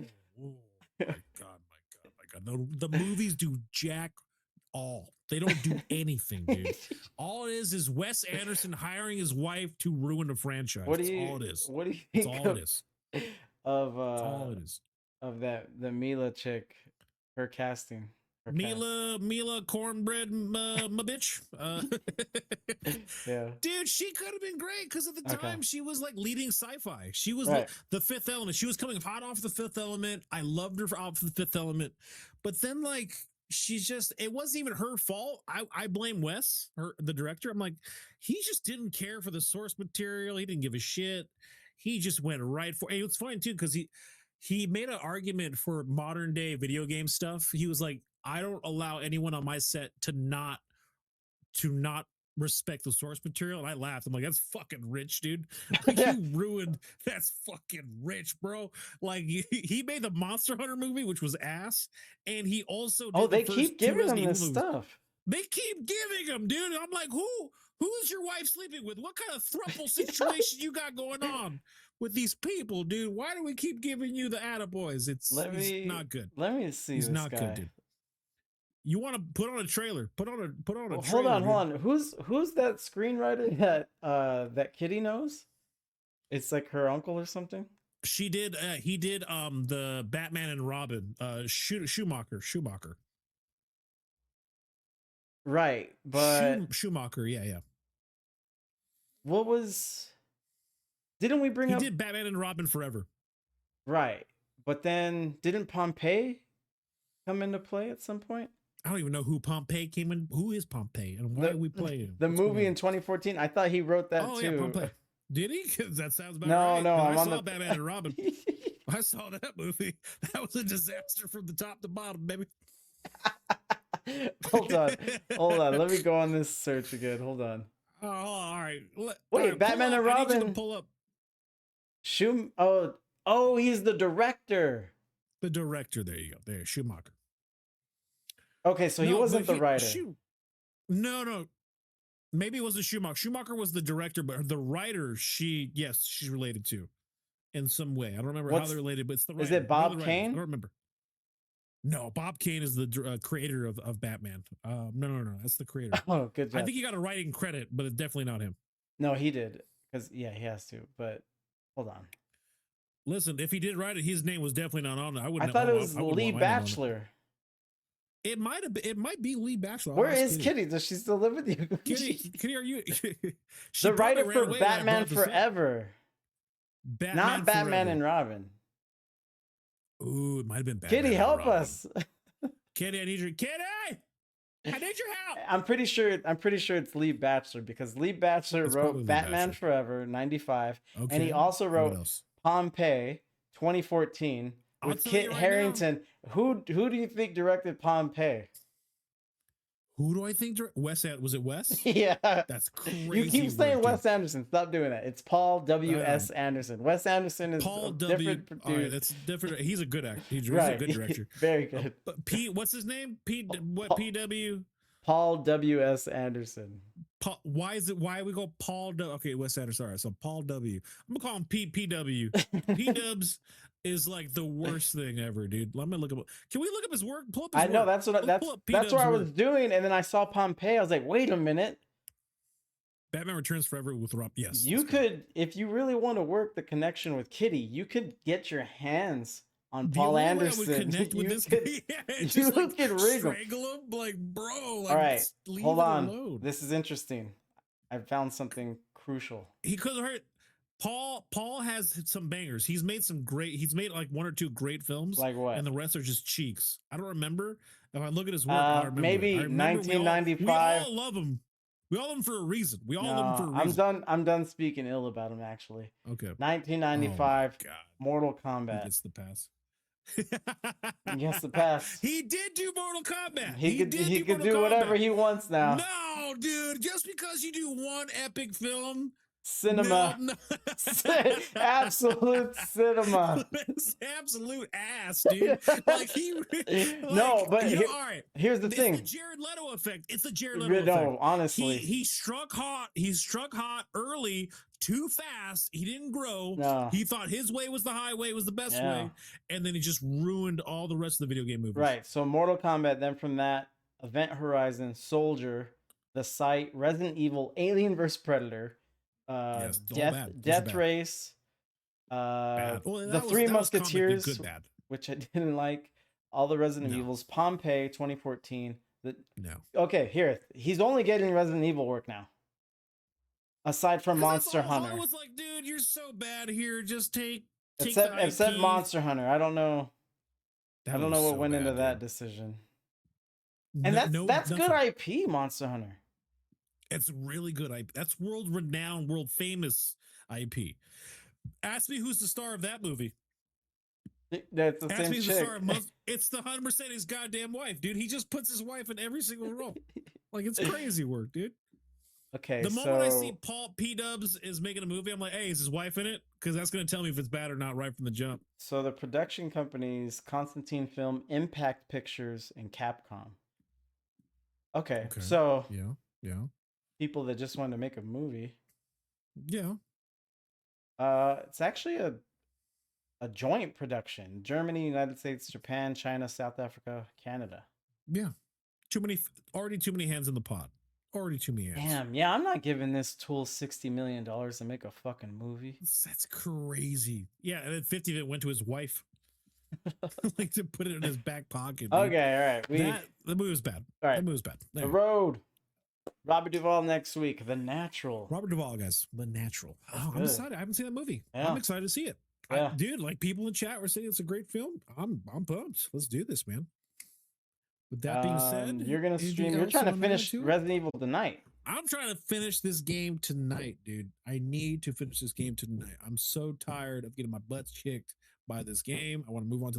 my god. The movies do jack all. They don't do anything, dude. All it is Wes Anderson hiring his wife to ruin a franchise. That's all it is. What do you think? That's all it is. Of all it is. Of the Mila chick, her casting. Mila cornbread, my bitch. Yeah, dude, she could have been great because at the time she was like leading sci-fi. She was the Fifth Element. She was coming hot off the Fifth Element. I loved her off the Fifth Element, but then like it wasn't even her fault. I blame Wes, the director. I'm like, he just didn't care for the source material. He didn't give a shit. He just went right for. It was funny too because he made an argument for modern day video game stuff. He was like, I don't allow anyone on my set to not respect the source material. And I laughed. I'm like, that's fucking rich, dude. Like, you ruined. That's fucking rich, bro. Like he made the Monster Hunter movie, which was ass, and he also did they keep giving him this stuff. They keep giving him, dude. I'm like, who's your wife sleeping with? What kind of throuple situation you got going on with these people, dude? Why do we keep giving you the attaboys? It's not good. Let me see. He's this not guy. good, dude. You want to put on a trailer? Put on a trailer. Hold on. Who's that screenwriter that Kitty knows? It's like her uncle or something. He did the Batman and Robin. Schumacher. Right, but Schumacher. Yeah. What was? Didn't we bring up? He did Batman and Robin Forever. Right, but then didn't Pompeii come into play at some point? I don't even know who Pompeii came in. Who is Pompeii and why are we playing him? The movie in 2014. I thought he wrote that too. Yeah, Pompeii. Did he? Because that sounds about right. No, I saw Batman and Robin. I saw that movie. That was a disaster from the top to bottom, baby. Hold on. Let me go on this search again. Hold on. Oh, all right. Wait, Batman and Robin. I need you to pull up. Oh, he's the director. The director. There you go. There, Schumacher. Okay, so he wasn't the writer. No. Maybe it wasn't Schumacher. Schumacher was the director, but the writer, she's related to in some way. I don't remember how they're related, but it's the writer. Is it Bob Kane? Kane? I don't remember. No, Bob Kane is the creator of Batman. No, that's the creator. Oh, good job. I think he got a writing credit, but it's definitely not him. No, he did. Because, yeah, he has to. But hold on. Listen, if he did write it, his name was definitely not on it. I thought it was Lee Batchelor. It might have been. It might be Lee Batchelor. Where is Kitty? Does she still live with you? Kitty, are you the writer for Batman Forever? Not Batman and Robin. Ooh, it might have been Batman. Kitty, help us. Kitty, I need your Kitty. I need your help. I'm pretty sure it's Lee Batchelor because Lee Batchelor wrote Batman Forever '95, and he also wrote Pompeii 2014 with Kit Harington. Who do you think directed Pompeii? Who do I think? Was it Wes? Yeah, that's crazy. You keep saying Wes Anderson. Stop doing that. It's Paul W.S. Anderson. Wes Anderson is Paul different. All right, that's different. He's a good actor. He's right. a good director. Very good. What's his name? PW? Paul W.S. Anderson. Why we go Paul W? Okay, Wes Anderson. All right, so Paul W. I'm gonna call him PW. P-Dubs is like the worst thing ever, dude. Let me look up. Can we look up his work? Pull up his work. I know that's what I was doing, and then I saw Pompeii. I was like, wait a minute. Batman Returns Forever with Rob. Yes, you could, if you really want to work the connection with Kitty, you could get your hands on Paul Anderson. You could wriggle. Strangle him, like, bro. Like, all right, hold on. Alone. This is interesting. I found something crucial. He could have hurt. Paul has some bangers. He's made like one or two great films. Like what? And the rest are just cheeks. I don't remember. If I look at his work, I remember. Maybe 1995. We all love him. We all love him for a reason. We all love him for a reason. I'm done speaking ill about him, actually. Okay. 1995, Mortal Kombat. He gets the pass. He gets the pass. He did do Mortal Kombat. He could do whatever he wants now. No, dude. Just because you do one epic film. Cinema. No. Absolute cinema. It's absolute ass, dude. Like no, but all right. Here's the thing. It's the Jared Leto effect. It's the Jared Leto effect. No, honestly. He struck hot. He struck hot early, too fast. He didn't grow. No. He thought his way was the highway, was the best way. And then he just ruined all the rest of the video game movies. Right. So Mortal Kombat, then from that, Event Horizon, Soldier, The Sight, Resident Evil, Alien vs. Predator, Death Race, The Three Musketeers, which I didn't like, all the Resident Evils, Pompeii 2014. Okay, here he's only getting Resident Evil work now. Aside from Monster Hunter, I was like, dude, you're so bad here. Just take except Monster Hunter. I don't know. I don't know what went into that decision. And that's good IP, Monster Hunter. It's really good IP. That's world-renowned, world-famous IP. Ask me who's the star of that movie. That's the same chick. It's the 100% his goddamn wife, dude. He just puts his wife in every single role. Like, it's crazy work, dude. Okay, the moment I see Paul P-Dubs is making a movie, I'm like, hey, is his wife in it? Because that's going to tell me if it's bad or not right from the jump. So the production companies, Constantine Film, Impact Pictures, and Capcom. Okay. So... Yeah. People that just wanted to make a movie. Yeah. It's actually a joint production. Germany, United States, Japan, China, South Africa, Canada. Yeah. Already too many hands in the pot. Already too many hands. Damn, yeah, I'm not giving this tool $60 million to make a fucking movie. That's crazy. Yeah, and then 50 of it went to his wife. Like to put it in his back pocket. Dude. Okay, all right. The movie was bad. All right. That movie was bad. The Road. Robert Duvall next week. The Natural. Robert Duvall, guys. The Natural. Oh, I'm excited. I haven't seen that movie. Yeah. I'm excited to see it. Yeah. Dude, like people in chat were saying it's a great film. I'm pumped. Let's do this, man. With that being said, you're gonna stream. You're trying to finish Resident Evil tonight. I'm trying to finish this game tonight, dude. I need to finish this game tonight. I'm so tired of getting my butt kicked by this game. I want to move on to the